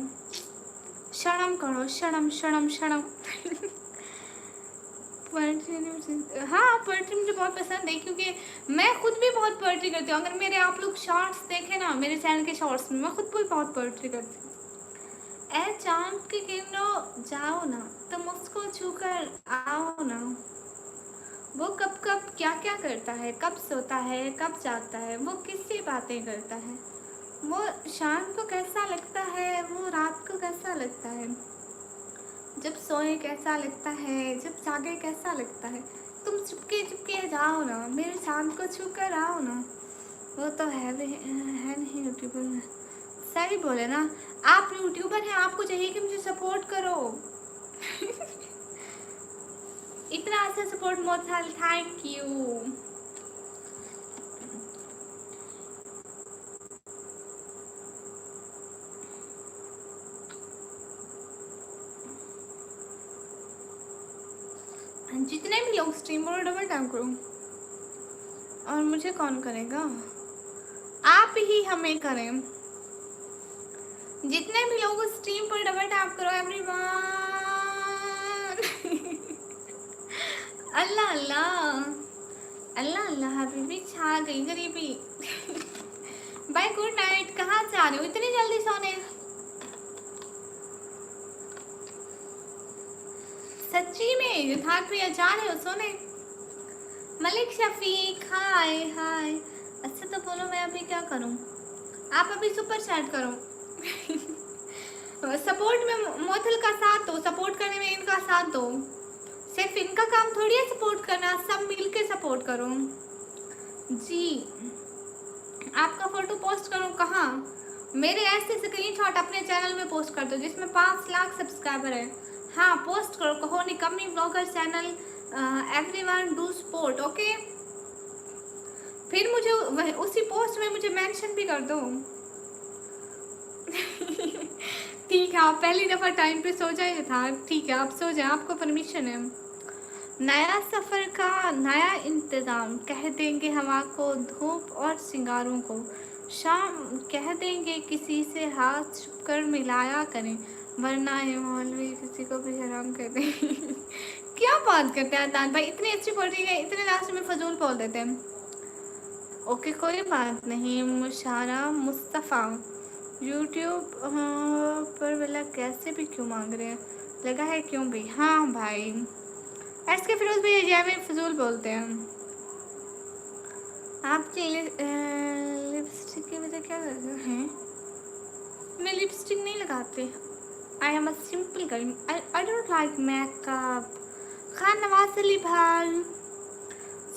शर्म करो, शर्म शर्म शर्म। पोएट्री, हाँ पोएट्री मुझे बहुत पसंद है, क्योंकि मैं खुद भी बहुत पोएट्री करती हूँ। अगर मेरे आप लोग शॉर्ट्स देखें ना, मेरे चैनल के शॉर्ट्स में मैं खुद भी बहुत पोएट्री करती हूँ। ए चांद के किरणों जाओ ना, तुम उसको छूकर आओ ना, वो कब कब क्या क्या करता है, कब सोता है कब जागता है, वो किससे बातें करता है, वो शाम को कैसा लगता है, वो रात को कैसा लगता है, जब सोए कैसा लगता है, जब जागे कैसा लगता है, तुम चुपके चुपके जाओ ना, मेरे चांद को छू कर आओ ना, वो तो है नहीं यूट्यूबर में। सही बोले ना, आप यूट्यूबर हैं, आपको चाहिए कि मुझे सपोर्ट करो। इतना अच्छा सपोर्ट मोथल, थैंक यू। जितने भी लोग स्ट्रीम पर डबल टैप करो, और मुझे कौन करेगा, आप ही हमें करें। जितने भी लोग स्ट्रीम पर डबल टैप करो एवरीवन। अल्लाह अल्लाह अल्लाह अल्लाह, हबीबी छा गई गरीबी। Bye good night. कहाँ जा रहे हो इतनी जल्दी सोने? सच्ची में यथार्थ प्रिया जा रहे हो सोने? मलिक शफीक हाय हाय। अच्छा तो बोलो मैं अभी क्या करूं? आप अभी सुपर चैट करो। सपोर्ट में मोथल का साथ दो, सपोर्ट करने में इनका साथ दो। सिर्फ इनका काम थोड़ी है सपोर्ट करना, सब मिल के सपोर्ट करो जी। आपका फोटो पोस्ट करो कहाँ? मेरे ऐसे स्क्रीनशॉट अपने चैनल में पोस्ट कर दो जिसमें 5 लाख सब्सक्राइबर है। हाँ पोस्ट करो, कहो निकम्मी blogger channel everyone do support. Okay, फिर मुझे उसी पोस्ट में मुझे मेंशन भी कर दो। ठीक है, आप पहली दफ़ा टाइम पे सो जाए था। ठीक है आप सो जाए, आपको परमिशन है। नया सफ़र का नया इंतज़ाम, कह देंगे हवा को धूप और सिंगारों को, शाम कह देंगे किसी से हाथ छुप कर मिलाया करें, वरना ये मौलवी किसी को भी हराम कर दें। क्या बात करते हैं अदनान भाई, इतनी अच्छी पोएट्री है, इतने लास्ट में फजूल बोल देते हैं। ओके कोई बात नहीं। मुशारा मुस्तफ़ा यूट्यूब पर वाला कैसे भी क्यों मांग रहे हैं, लगा है क्यों भी? हाँ भाई एस के फिरोज भाई जैवे फजूल बोलते हैं। आपकी लिपस्टिक की वजह क्या है? मैं लिपस्टिक नहीं लगाती। I am a simple girl, I don't like makeup. Khan Nawaz Ali भाई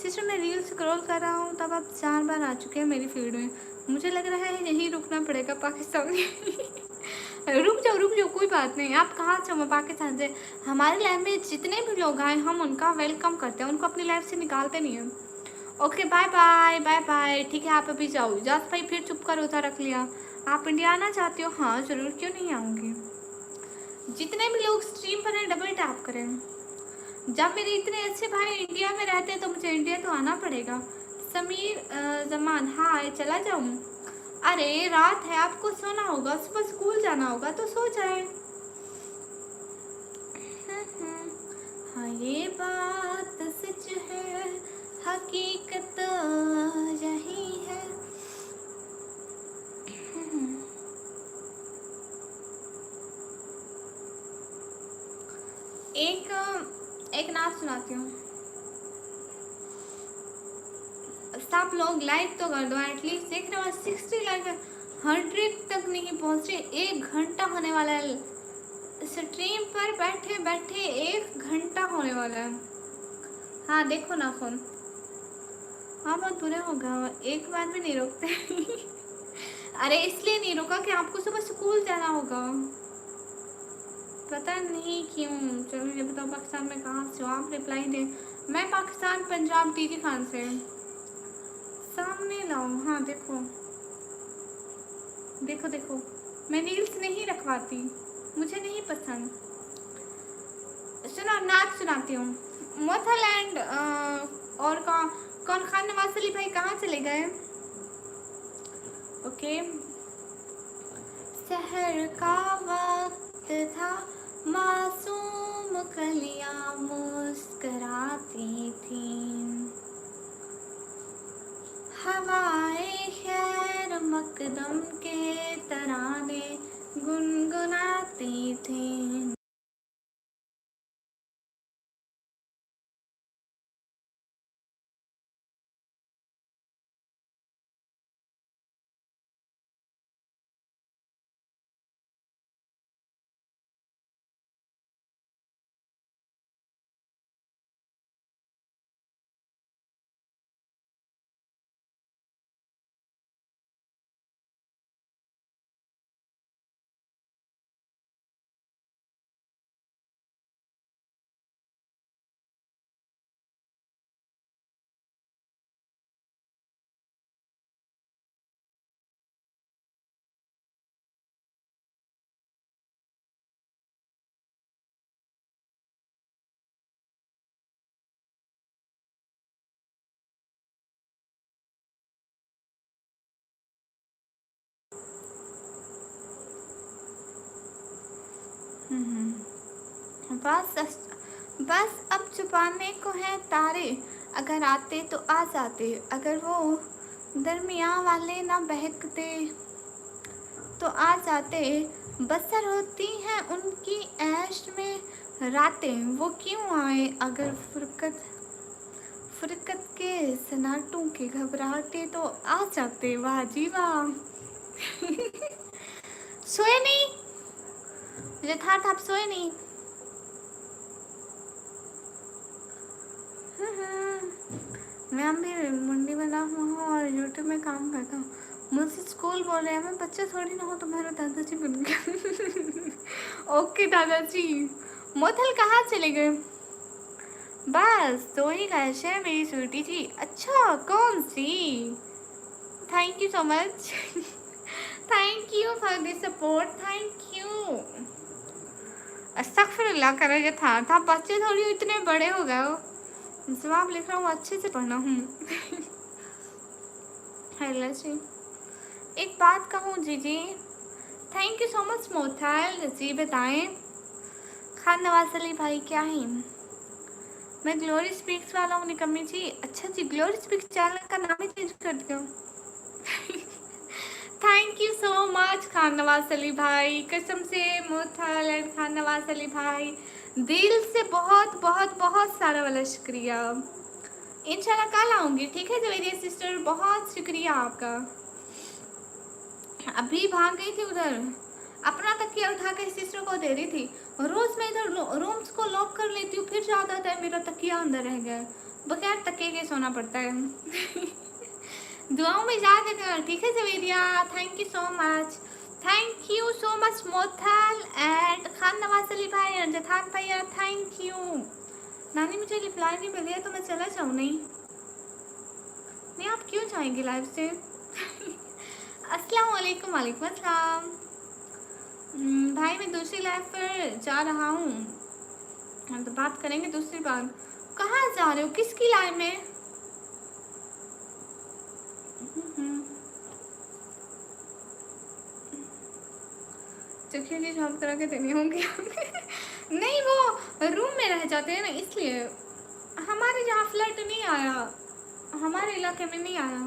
सिस्टर, मैं रील स्क्रॉल कर रहा हूँ तब आप 4 बार आ चुके हैं मेरी फीड में। मुझे लग रहा है यहीं रुकना पड़ेगा पाकिस्तान में। रुक जाओ कोई बात नहीं। आप कहाँ से? मैं पाकिस्तान से। हमारी लाइफ में जितने भी लोग आए हम उनका वेलकम करते हैं, उनको अपनी लाइफ से निकालते नहीं हैं। Okay bye bye bye bye. ठीक है आप अभी जाओ। जास भाई फिर चुप कर उधर रख लिया। आप इंडिया आना चाहते हो? हाँ ज़रूर, क्यों नहीं आऊँगी। जितने भी लोग स्ट्रीम पर हैं डबल टैप करें। जब मेरे इतने अच्छे भाई इंडिया में रहते हैं तो मुझे इंडिया तो आना पड़ेगा। समीर जमान हाय, चला जाऊँ? अरे रात है, आपको सोना होगा, सुबह स्कूल जाना होगा तो सो जाए। हाँ ये बात सच है, हकीकत एक एक नाच सुनाती हूँ। सब लोग लाइक तो कर दो एटलीस्ट। देख रहे हो 60 लाइक, 100 तक नहीं पहुँच रही। 1 घंटा होने वाला है स्ट्रीम पर, बैठे बैठे 1 घंटा होने वाला है। हाँ देखो ना फोन। हाँ बहुत बुरा होगा, एक बार भी नहीं रोकते। अरे इसलिए नहीं रोका कि आपको सुबह स्कूल जाना होगा। पता नहीं क्यों। चलो ये बताओ पाकिस्तान में कहाँ से हो आप, रिप्लाई दें। मैं पाकिस्तान पंजाब टीजी खान से। सामने लाओ। हाँ देखो देखो देखो, मैं रील्स नहीं रखवाती, मुझे नहीं पसंद। सुनो नाच सुनाती हूँ। मोथलैंड और कौन खान नवाज अली भाई कहाँ चले गए? ओके। शहर का वक्त था, मासूम कलियां मुस्कराती थीं, हवाएं खैर मकदम के तराने गुनगुनाती थीं। बस बस अब छुपाने को है तारे, अगर आते तो आ जाते, अगर वो दरमिया वाले ना बहकते तो आ जाते। बसर होती हैं उनकी ऐश में रातें, वो क्यों आए अगर फुरकत फुरकत के सन्नाटों के घबराहटे तो आ जाते। वाह जी वाह। सोए नहीं? मुझे था आप सोए नहीं। मैं भी मुंडी बना हुआ हूँ और यूट्यूब में काम करता हूँ। मुझसे स्कूल बोल रहे हैं, मैं बच्चा थोड़ी ना हो तुम्हारा दादाजी बन गया। ओके दादाजी। मोथल कहाँ चले गए? बस तो ही कैश है मेरी स्वीटी जी। अच्छा कौन सी? Thank you so much. Thank you for the support, thank you. अस्तगफिरुल्लाह कर रहे था बच्चे थोड़ी इतने बड़े हो गए हो। जवाब लिख रहा हूँ, अच्छे से पढ़ना हूँ। हेलो जी, एक बात कहूँ जी जी। थैंक यू सो मच मोथल जी। बताएं खान नवाज अली भाई क्या है? मैं ग्लोरी स्पीक्स वाला हूँ निकम्मी जी। अच्छा जी, ग्लोरी स्पीक्स चैनल का नाम ही चेंज कर दिया। Thank you so much Khan Nawaz Ali भाई, कसम से मोथल एंड खान नवाज अली भाई, दिल से बहुत बहुत बहुत सारा वाला शुक्रिया। इंशाल्लाह कल आऊँगी, ठीक है जवेरिया सिस्टर, बहुत शुक्रिया आपका। अभी भाग गई थी उधर, अपना तकिया उठा कर सिस्टर को दे रही थी। रोज मैं इधर रूम्स को लॉक कर लेती हूँ, फिर याद आता है मेरा तकिया अंदर रह गया। बगैर तकिए के सोना पड़ता है। दुआओं में याद रखना, ठीक है Javeria. Thank you so much, thank you so much Mothal and Khan Nawaz Ali भाई एंड जथान भैया, थैंक यू। नानी मुझे रिप्लाई नहीं मिली है तो मैं चला जाऊँ? नहीं आप क्यों जाएंगे लाइव से? अस्सलाम वालेकुम। वालेकुम अस्सलाम। भाई मैं दूसरी लाइव पर जा रहा हूँ, हम तो बात करेंगे दूसरी बार। कहाँ जा रहे हो, किसकी लाइव में? चखिए जी जॉब करा के देनी होंगी। नहीं वो रूम में रह जाते हैं ना, इसलिए। हमारे यहाँ फ्लड नहीं आया, हमारे इलाके में नहीं आया।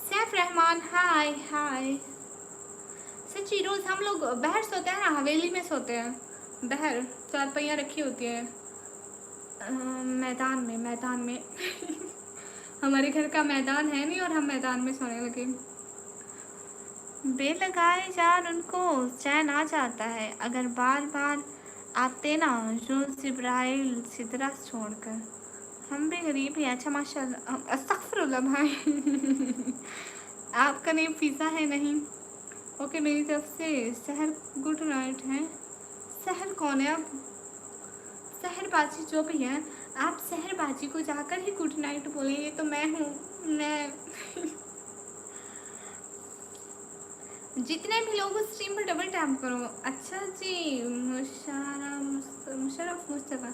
सैफ रहमान हाय हाय। सच्ची रोज हम लोग बाहर सोते हैं ना, हवेली में सोते हैं, बहर चार पहिया रखी होती है मैदान में हमारे घर का मैदान है नहीं और हम मैदान में सोने लगे। बेलगाए जान उनको चैन आ जाता है अगर बार बार आते ना जो जिब्राइल सिदरा छोड़कर। हम भी गरीब ही। अच्छा माशाल्लाह, अस्तगफिरुल्लाह भाई आपका नेम पिज़्ज़ा है नहीं? ओके, मेरी तरफ से सहर गुड नाइट है। सहर कौन है? अब सहर बाजी जो भी है, आप सहर बाजी को जाकर ही गुड नाइट बोलेंगे तो मैं हूँ मैं जितने भी लोग उस स्ट्रीम पर डबल टैप करो। अच्छा जी, मुशर्रफ मुस्तफ़ा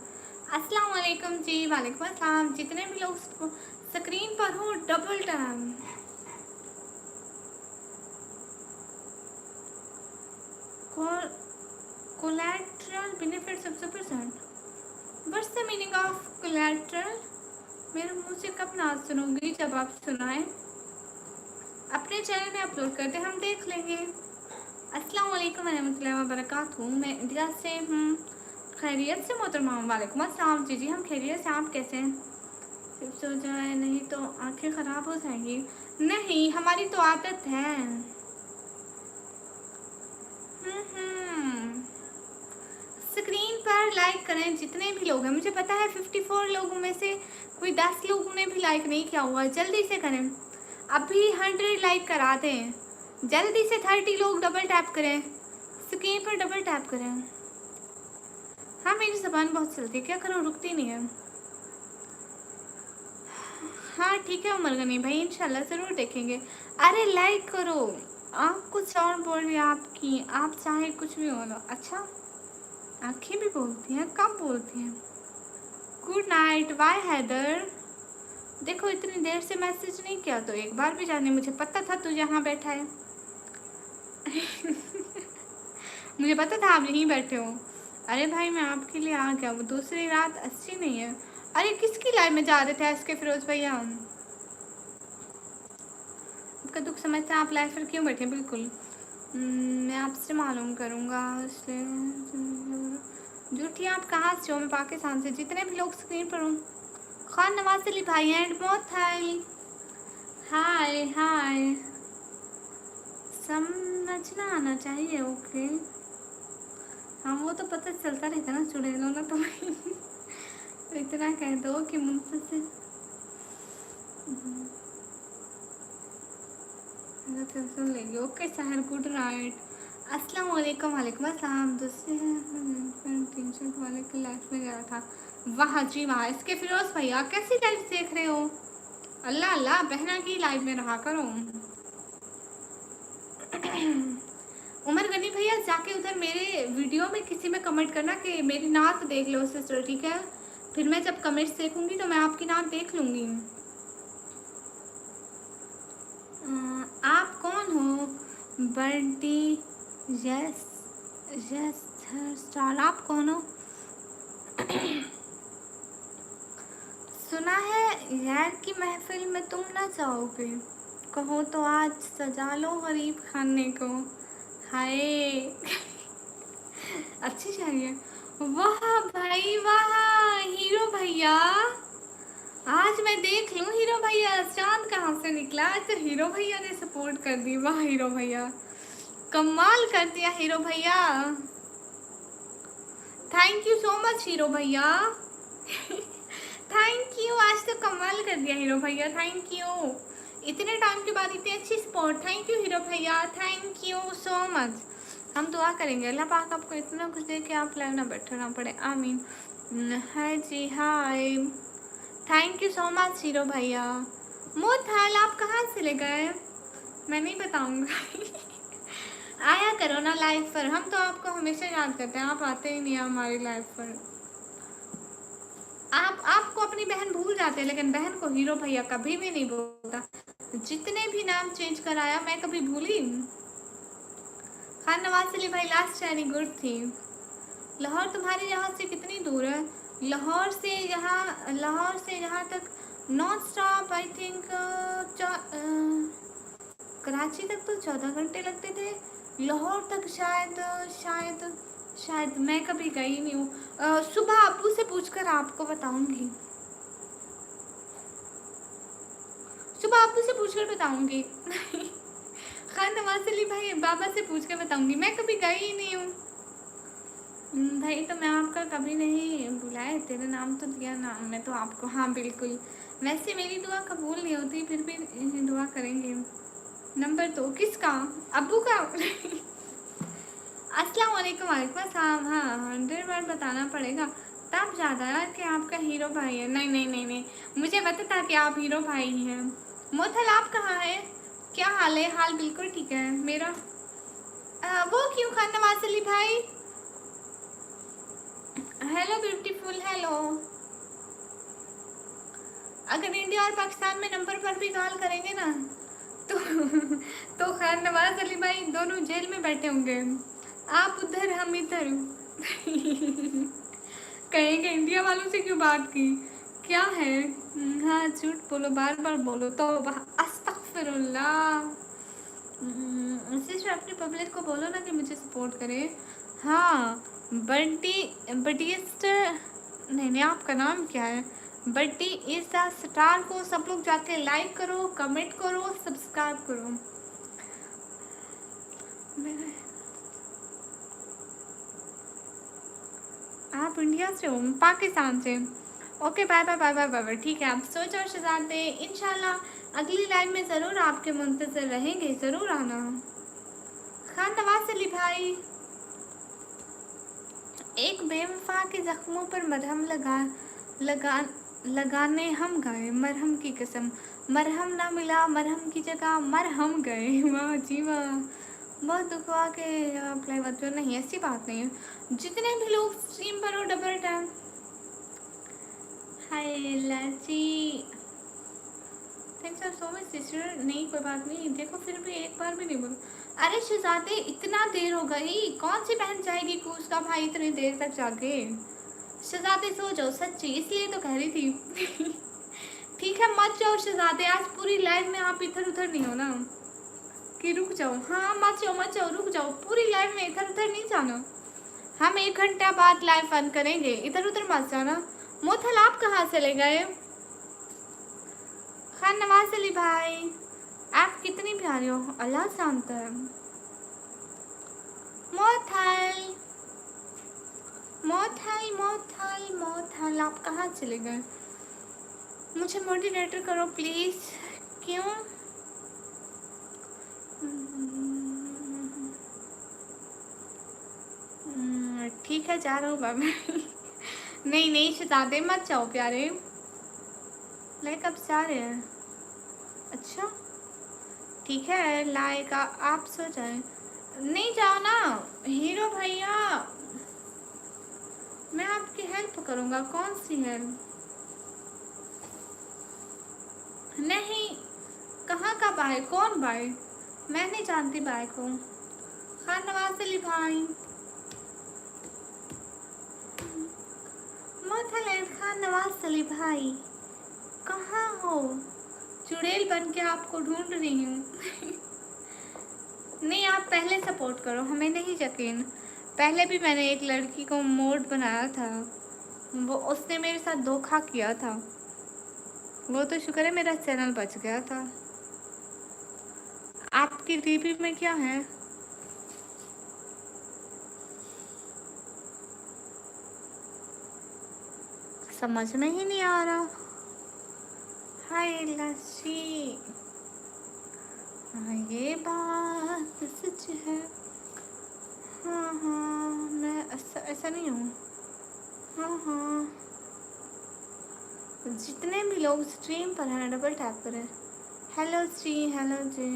अस्सलाम वालेकुम जी। वालेकुम अस्सलाम। जितने भी लोग स्क्रीन पर हो double tap. Collateral benefits of 100%। What's the meaning of collateral? मेरे मुंह से कब ना सुनोगी? जब आप सुनाएं अपने चैनल में अपलोड करते हम देख लेंगे। अस्सलाम वालेकुम रहमतुल्लाहि व बरकातहू। मैं इंडिया से हूँ। खैरियत से मोहतरमा? वालेकुम अस्सलाम। जी हम खैरियत से। आप कैसे हैं? सिर्फ सो जाए नहीं तो आंखें ख़राब हो जाएंगी। नहीं, हमारी तो आदत है। स्क्रीन पर लाइक करें जितने भी लोग हैं। मुझे पता है 54 लोगों में से कोई 10 लोगों ने भी लाइक नहीं किया हुआ। जल्दी से करें, अभी 100 लाइक करा दें। जल्दी से 30 लोग डबल टैप करें, स्क्रीन पर डबल टैप करें। हाँ, मेरी ज़बान बहुत चलती है, क्या करूँ, रुकती नहीं है। हाँ ठीक है उमर गनी भाई, इंशाल्लाह ज़रूर देखेंगे। अरे लाइक करो। आप कुछ और बोल रही हैं, आपकी आप चाहे कुछ भी बोलो। अच्छा, आँखें भी बोलती हैं? कब बोलती हैं? Good night. वाई हैदर? देखो इतनी देर से मैसेज नहीं किया तो एक बार भी जाने, मुझे पता था तू यहाँ बैठा है मुझे पता था आप यहीं बैठे हो। अरे भाई मैं आपके लिए आ गया, वो दूसरी रात अच्छी नहीं है। अरे किसकी लाइव में जा रहे थे इसके फिरोज भैया? आपका दुख समझते हैं, आप लाइव पर क्यों बैठे? बिल्कुल मैं आपसे मालूम करूँगा। इसलिए झूठी आप कहाँ से हो? मैं पाकिस्तान से। जितने भी लोग स्क्रीन पर हूँ। खान नवाज अली भाई एंड मोथाई, हाय हाय। समझना आना चाहिए। ओके हाँ, वो तो पता चलता रहता ना चुड़ैलों ना तो इतना कह दो कि मुंतज़िर सुन लेगी। ओके सहर गुड नाइट। अस्सलाम वालेकुम। वालेकुम अस्सलाम। दूसरे टी शर्ट वाले की लाइफ में गया था। वाह जी वाह। इसके फिरोज भैया कैसी लाइफ देख रहे हो? अल्लाह अल्लाह, बहना की लाइव में रहा करो। उमर गनी भैया जाके उधर मेरे वीडियो में किसी में कमेंट करना कि मेरी नात देख लो सिस्टर, ठीक है? फिर मैं जब कमेंट्स देखूंगी तो मैं आपकी नात देख लूँगी। आप कौन हो? Birdie yes yes star. आप कौन हो? सुना है यार की महफिल में तुम ना जाओगे, कहो तो आज सजा लो गरीब खाने को। हाय अच्छी चाहिए। वाह भाई वाह, हीरो भैया आज मैं देख लूँ। हीरो भैया चांद कहाँ से निकला? आज तो हीरो भैया ने सपोर्ट कर दी। वाह हीरो भैया, कमाल कर दिया हीरो भैया। Thank you so much hero भैया थैंक यू, आज तो कमाल कर दिया हीरो भैया। थैंक यू, इतने टाइम के बाद इतनी अच्छी सपोर्ट। थैंक यू हीरो भैया, थैंक यू सो मच। हम दुआ करेंगे अल्लाह पाक आपको इतना कुछ दे के आप लाइव ना बैठना पड़े, आमीन। Hi ji hi, thank you so much hero भैया। मोथाल आप कहाँ से ले गए? मैं नहीं बताऊँगा आया करो ना लाइव पर, हम तो आपको हमेशा याद करते हैं, आप आते ही नहीं हैं हमारी लाइव पर। आपको अपनी बहन भूल जाते हैं, लेकिन बहन को हीरो भैया कभी भी नहीं बोलता। जितने भी नाम चेंज कराया मैं कभी भूली? खान नवाज अली भाई लास्ट शायरी गुड थी। लाहौर तुम्हारे यहाँ से कितनी दूर है? लाहौर से यहाँ तक non stop I think Karachi तक तो 14 घंटे लगते थे, लाहौर तक शायद शायद मैं कभी गई नहीं हूँ। सुबह अब्बू से पूछकर आपको बताऊंगी। सुबह अब्बू से पूछकर बताऊंगी। खान नवाज अली भाई बाबा से पूछ कर बताऊंगी। मैं कभी गई ही नहीं हूँ भाई, तो मैं आपका कभी नहीं बुलाए, तेरा नाम तो दिया ना मैं तो आपको। हाँ बिल्कुल, वैसे मेरी दुआ कबूल नहीं होती, फिर भी दुआ करेंगे। नंबर 2 किसका? अब्बू का? अस्सलाम वालेकुम। वालेकुम अस्सलाम। हाँ 100 बार बताना पड़ेगा तब ज़्यादा यार कि आपका हीरो भाई है। नहीं नहीं नहीं नहीं, मुझे पता था कि आप हीरो भाई ही हैं। मोथल आप कहाँ हैं? क्या हाल है? हाल बिल्कुल ठीक है मेरा। वो क्यों खान नवाज अली भाई? Hello beautiful, hello. अगर इंडिया और पाकिस्तान में नंबर पर भी कॉल करेंगे ना तो तो खान नवाज अली भाई दोनों जेल में बैठे होंगे, आप उधर हम इधर। कहेंगे इंडिया वालों से क्यों बात की, क्या है? हाँ झूठ बोलो, बार बार बोलो तो अस्तगफिरुल्लाह। सिस्टर अपनी पब्लिक को बोलो ना कि मुझे सपोर्ट करे। हाँ बडीस्ट, नहीं नहीं आपका नाम क्या है? बड्डी इज द स्टार को सब लोग जाके लाइक करो, कमेंट करो, सब्सक्राइब करो। आप इंडिया से हो? पाकिस्तान से। Okay bye bye bye bye bye bye. ठीक है आप सो जाओ शहजादे, इंशाल्लाह अगली लाइव में ज़रूर आपके मुंतज़र रहेंगे, ज़रूर आना। खान नवाज अली भाई, एक बेवफा के जख्मों पर मरहम लगा लगाने हम गए, मरहम की कसम मरहम ना मिला, मरहम की जगह मरहम गए। वाह जी वाह, बहुत दुख हुआ कि आप लाइव आते हो। नहीं ऐसी बात नहीं है, जितने भी लोग स्ट्रीम पर हो डबल टाइम। हाय लाची, thanks for so much sister. नहीं कोई बात नहीं, देखो फिर भी एक बार भी नहीं बोलो। अरे शहजादे इतना देर हो गई, कौन सी बहन जाएगी कूस का भाई इतनी देर तक जाके? शहजादे सो जाओ सच्ची, इसलिए तो कह रही थी। ठीक है मत जाओ शहजादे, आज पूरी लाइव में आप इधर उधर नहीं हो ना कि रुक जाओ। हाँ मत जाओ रुक जाओ, पूरी लाइव में इधर उधर नहीं जाना। हम 1 घंटा बाद लाइव फन करेंगे, इधर उधर मत जाना। मोथल आप कहाँ चले गए? खान नवाज अली भाई आप कितनी प्यारी हो, अल्लाह जानता है। मोथल मोथल मोथल मोथल आप कहाँ चले गए? मुझे मोटिवेटर करो प्लीज। क्यों? ठीक है जा रहा हूँ बाबा। नहीं नहीं शहजादे मत जाओ प्यारे, लाइक अब जा रहे हैं। अच्छा ठीक है लाइक आप सो जाए। नहीं जाओ ना हीरो भैया, मैं आपकी हेल्प करूँगा। कौन सी हेल्प? नहीं कहाँ का बाय? कौन बाय? मैं नहीं जानती बाय को। खान नवाज अली भाई, मोथलैंड खान नवाज अली भाई कहाँ हो? चुड़ैल बन के आपको ढूंढ रही हूँ। नहीं आप पहले सपोर्ट करो, हमें नहीं यकीन। पहले भी मैंने एक लड़की को मोड बनाया था, वो उसने मेरे साथ धोखा किया था, वो तो शुक्र है मेरा चैनल बच गया था। आपकी डीपी में क्या है? समझ में ही नहीं आ रहा। हाय लस्सी, हाँ ये बात सच है। हाँ हाँ मैं ऐसा नहीं हूँ। हाँ हाँ जितने भी लोग स्ट्रीम पर हैं डबल टैप करें। हेलो जी, हेलो जी।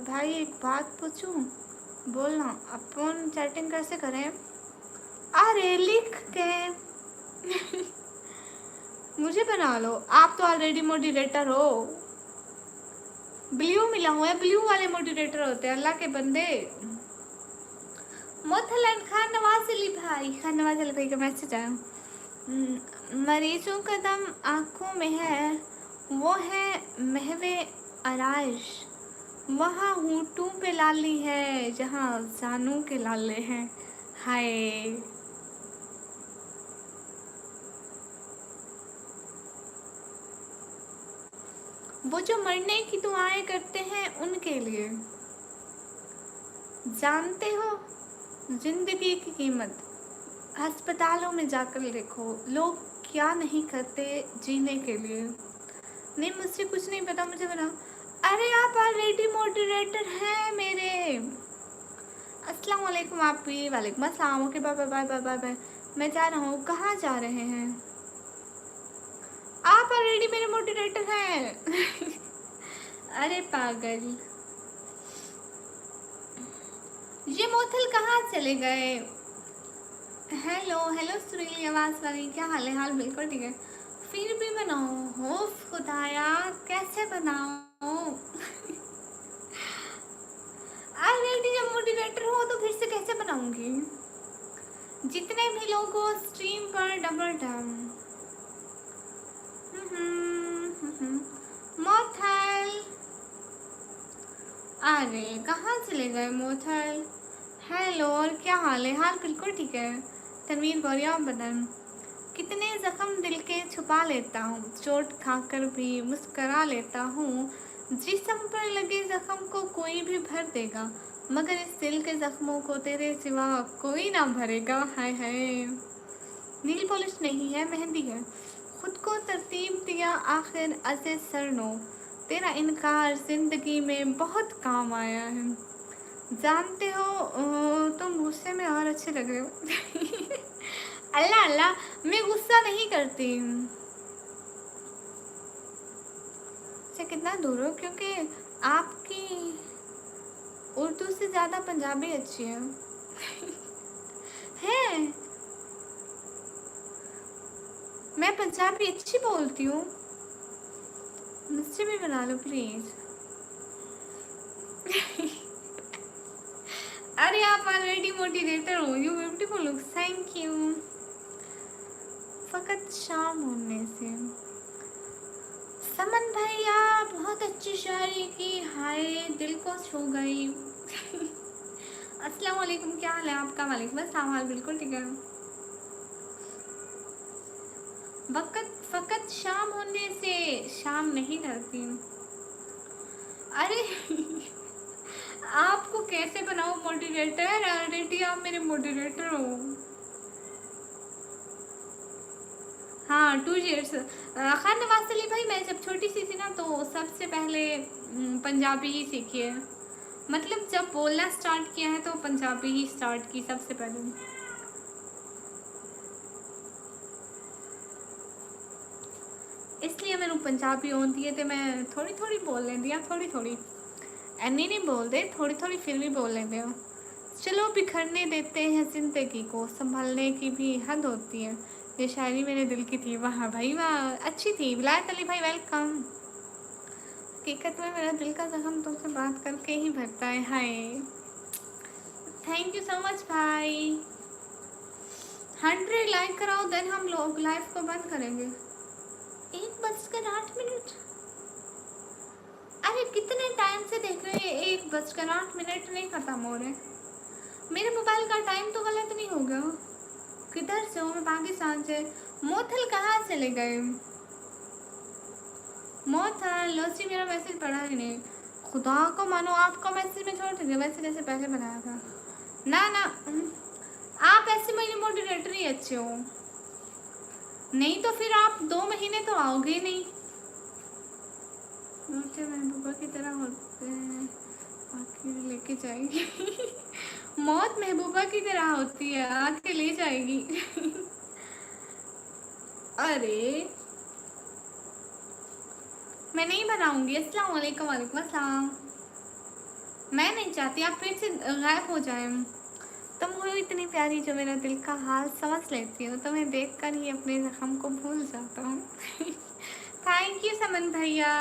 भाई एक बात पूछूं? बोलना। अपन चैटिंग कैसे करें? अरे लिख के मुझे बना लो, आप तो ऑलरेडी मोटिवेटर हो। ब्लू मिला हुआ है, ब्लू वाले मोटिवेटर होते हैं अल्लाह के बंदे। मोथलैंड खान नवाज अली भाई, खान नवाज अली भाई का मैसेज आया। मरीजों का दम आँखों में है, वो है महवे आराइश, वहाँ होठों पे लाली है जहाँ जानों के लाले हैं। हाय। वो जो मरने की दुआएं करते हैं उनके लिए, जानते हो जिंदगी की कीमत अस्पतालों में जाकर देखो, लोग क्या नहीं करते जीने के लिए। नहीं, मुझसे कुछ नहीं पता, मुझे बताओ। अरे आप ऑलरेडी मॉडरेटर हैं मेरे। अस्सलाम वालेकुम। आप भी वालेकुम अस्सलाम। Okay bye bye bye bye bye bye. मैं जा रहा हूँ। कहाँ जा रहे हैं? आप ऑलरेडी मेरे मॉडरेटर हैं। अरे पागल, ये मोथल कहाँ चले गए? हेलो हेलो सुरीली आवाज़ वाली, क्या हाल है? हाल बिल्कुल ठीक है। फिर भी बनाओ हो खुदाया, कैसे बनाओ? ऑलरेडी जब मोटिवेटर हो तो फिर से कैसे बनाऊंगी? जितने भी लोग हो स्ट्रीम पर डबल टैप। मोथल, अरे कहाँ चले गए मोथल? हेलो, और क्या हाल है? हाल बिल्कुल ठीक है। तनवीर गौरिया, आप बताएं। कितने जख्म दिल के छुपा लेता हूँ, चोट खाकर भी मुस्करा लेता हूँ। जिस्म पर लगे जख्म को कोई भी भर देगा, मगर इस दिल के जख्मों को तेरे सिवा कोई ना भरेगा। हाय हाय। नील पॉलिश नहीं है, मेहंदी है। खुद को तरतीब दिया आखिर अज़े सरनो, तेरा इनकार जिंदगी में बहुत काम आया है। जानते हो तुम गुस्से में और अच्छे लग रहे हो। अल्लाह अल्लाह, मैं गुस्सा नहीं करती। से कितना दूर हो, क्योंकि आपकी उर्दू से ज़्यादा पंजाबी अच्छी है। है, मैं पंजाबी अच्छी बोलती हूँ। मुझसे भी बना लो प्लीज़। अरे आप ऑलरेडी मोटिवेटर हो। You beautiful look, thank you. फ़कत शाम होने से। समन भैया, बहुत अच्छी शायरी की। हाय, दिल को छू गई। अस्सलाम वालेकुम, क्या हाल है आपका? वालेकुम अस्सलाम, हाल बिल्कुल ठीक है। वक़्त फ़कत शाम होने से शाम नहीं ढलती। अरे आपको कैसे बनाओ मोटिवेटर? ऑलरेडी आप मेरे मोटिवेटर हो। हाँ, 2 ईयर्स। खान नवाज अली भाई, मैं जब छोटी सी थी ना तो सबसे पहले पंजाबी ही सीखी है। मतलब जब बोलना स्टार्ट किया है तो पंजाबी ही स्टार्ट की सबसे पहले। इसलिए मैंने पंजाबी आती है तो मैं थोड़ी थोड़ी बोल लेंदी हाँ, थोड़ी थोड़ी। एनी नहीं बोलते, थोड़ी थोड़ी फिर भी बोल लेते हो। चलो बिखरने देते हैं ज़िंदगी को, संभालने की भी हद होती है। ये शायरी मेरे दिल की थी। वाह भाई वाह, अच्छी थी। विलायत अली भाई वेलकम। हकीकत में मेरा दिल का जख्म तुमसे बात करके ही भरता है। हाय, थैंक यू सो मच भाई। 100 लाइक कराओ, देन हम लोग लाइव को बंद करेंगे। 1:08। अरे कितने टाइम से देख रहे हैं, 1:08 नहीं खत्म हो रहे। मेरे मोबाइल का टाइम तो गलत नहीं हो गया? किधर से हो? मैं पाकिस्तान से। मोथल कहाँ चले गए? मोथल लॉसी मेरा मैसेज पढ़ा ही नहीं। खुदा को मानो, आपका मैसेज में छोड़ दीजिए, मैसेज जैसे पहले बनाया था। ना ना, आप ऐसे मेरी मोटिवेटर ही अच्छे हो। नहीं तो फिर आप 2 महीने तो आओगे ही नहीं। मुझे महबूबा की तरह होते हैं, आखिर लेके जाएगी। मौत महबूबा की तरह होती है, आके ले जाएगी। अरे मैं नहीं बनाऊंगी। अस्सलाम वालेकुम। वालेकुम अस्सलाम। मैं नहीं चाहती आप फिर से गायब हो जाए। तुम हो इतनी प्यारी जो मेरा दिल का हाल समझ लेती हो, तुम्हें देख कर ही अपने जख्म को भूल जाता हूँ। थैंक यू समन भैया,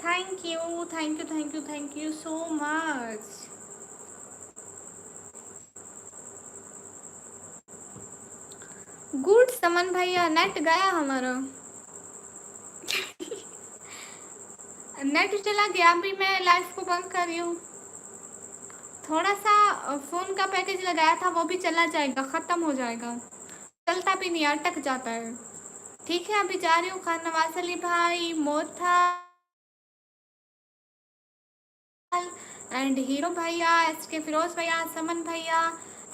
thank you thank you thank you thank you so much. Good Saman भैया, नेट गया हमारा। नेट चला गया, अभी मैं लाइव को बंद कर रही हूँ। थोड़ा सा फ़ोन का पैकेज लगाया था, वो भी चला जाएगा, ख़त्म हो जाएगा, चलता भी नहीं, अटक जाता है। ठीक है, अभी जा रही हूँ। खान नवाज अली भाई, मोथा एंड हीरो भैया, SK फिरोज भैया, समन भैया,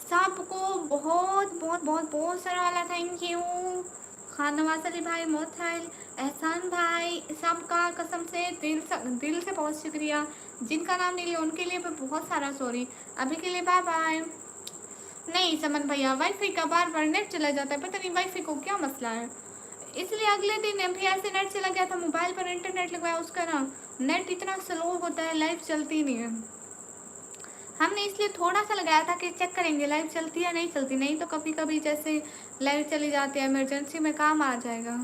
सबको बहुत बहुत बहुत बहुत सारा वाला थैंक यू। खान नवाज अली भाई, मोथल, एहसान भाई, सबका कसम से दिल से बहुत शुक्रिया। जिनका नाम नहीं लिया उनके लिए भी बहुत सारा सॉरी। अभी के लिए बाय बाय। नहीं समन भैया, वाईफाई का बार बार नेट चला जाता है, पता नहीं वाईफाई को क्या मसला है। इसलिए अगले दिन भी ऐसे नेट चला गया था, मोबाइल पर इंटरनेट लगवाया, उसका ना नेट इतना स्लो होता है, लाइव चलती नहीं है। हमने इसलिए थोड़ा सा लगाया था कि चेक करेंगे लाइव चलती है नहीं चलती, नहीं तो कभी कभी जैसे लाइव चली जाती है, इमरजेंसी में काम आ जाएगा,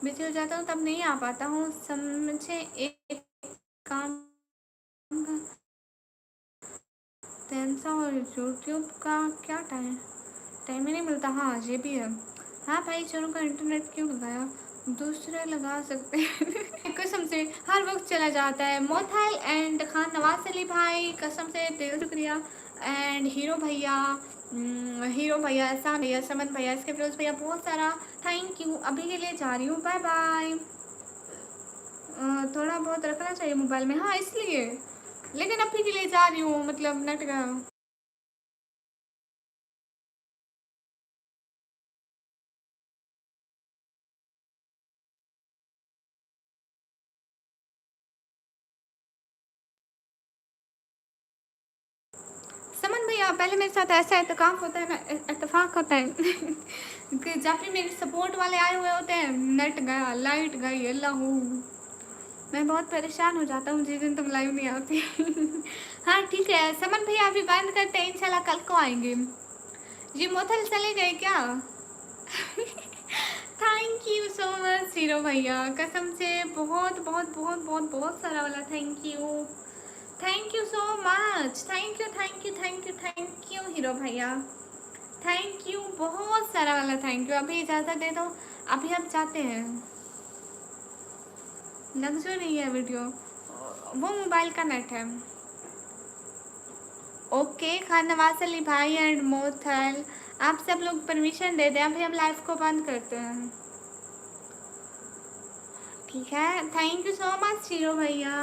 बिजी हो जाता हूँ तब नहीं आ पाता हूँ, समझे। एक काम का टेंसा और यूट्यूब का क्या टाइम ही नहीं मिलता। हाँ ये भी है। हाँ भाई चलो का इंटरनेट क्यों लगाया, दूसरे लगा सकते हैं। कसम से हर वक्त चला जाता है। मोथाइल एंड खान नवाज अली भाई, कसम से दिल शुक्रिया। एंड हीरो भैया, एहसान भैया, समन भैया, SK फिरोज भैया, बहुत सारा थैंक यू। अभी के लिए जा रही हूँ, बाय बाय। थोड़ा बहुत रखना चाहिए मोबाइल में, हाँ इसलिए, लेकिन अभी के लिए जा रही हूँ, मतलब नेट का। समन भैया पहले मेरे साथ ऐसा इत्तेफाक होता है ना, इत्तेफाक होता है कि जब भी मेरे सपोर्ट वाले आए हुए होते हैं, नेट गया, लाइट गई, अल्लाह हो, मैं बहुत परेशान हो जाता हूँ जिस दिन तुम लाइव नहीं आती। हाँ ठीक है समन भैया, अभी बंद करते हैं, इंशाल्लाह कल को आएंगे। जी मोथल चले गए क्या? Thank you so much hero भैया, कसम से बहुत बहुत बहुत बहुत बहुत सारा वाला thank you. Thank you so much, thank you thank you thank you thank you hero भैया, थैंक यू बहुत सारा वाला थैंक यू। अभी इजाज़त दे दो, अभी हम जाते हैं। लग्जरी है वीडियो, वो मोबाइल का नेट है। ओके खान नवाज अली भाई एंड मोथल, आप सब लोग परमिशन दे दें, अभी हम लाइव को बंद करते हैं। ठीक है, thank you so much hero भैया।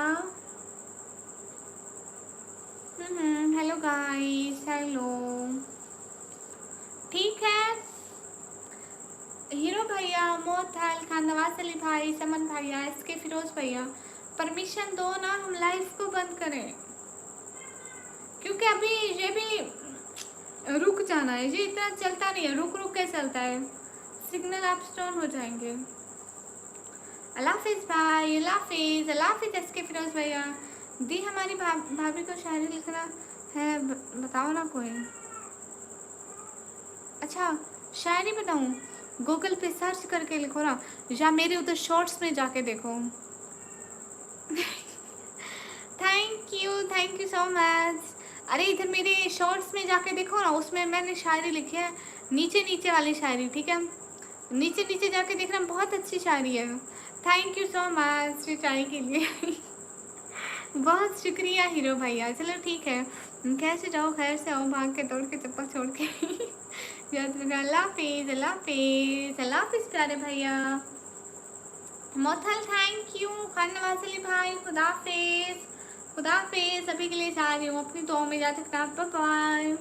Hello guys, hello. ठीक है हीरो भैया, मोथल, खान नवाज अली भाई, समन भैया, SK फिरोज भैया, परमिशन दो ना, हम लाइव को बंद करें, क्योंकि अभी ये भी रुक जाना है, ये इतना चलता नहीं है, रुक रुक के चलता है, सिग्नल आप स्टोन हो जाएंगे। अल्लाह हाफिज़ भाई, अल्लाह हाफिज़, अल्लाह हाफिज़ SK फिरोज भैया। दी हमारी भाभी को शायरी लिखना है, बताओ ना कोई। अच्छा शायरी बताऊँ, गूगल पे सर्च करके लिखो ना, या मेरे उधर शॉर्ट्स में जाके देखो। Thank you so much. अरे इधर मेरे शॉर्ट्स में जाके देखो ना, उसमें मैंने शायरी लिखी है, नीचे नीचे वाली शायरी, ठीक है, नीचे नीचे जाके देखना, बहुत अच्छी शायरी है। थैंक यू सो मच रिचाई के लिए। बहुत शुक्रिया हीरो भैया। चलो ठीक है, कैसे जाओ, खैर से आओ, भाग के दौड़ के चप्पल छोड़ के। याद रखना, अल्लाह हाफिज़, अल्लाह हाफिज़, अल्लाह हाफिज़ प्यारे भैया। मोथल थैंक यू, खान नवाज अली भाई, खुदा हाफिज़, खुदा हाफिज़। अभी के लिए जा रही हूँ, अपनी दुआ में याद रखना, बाय बाय।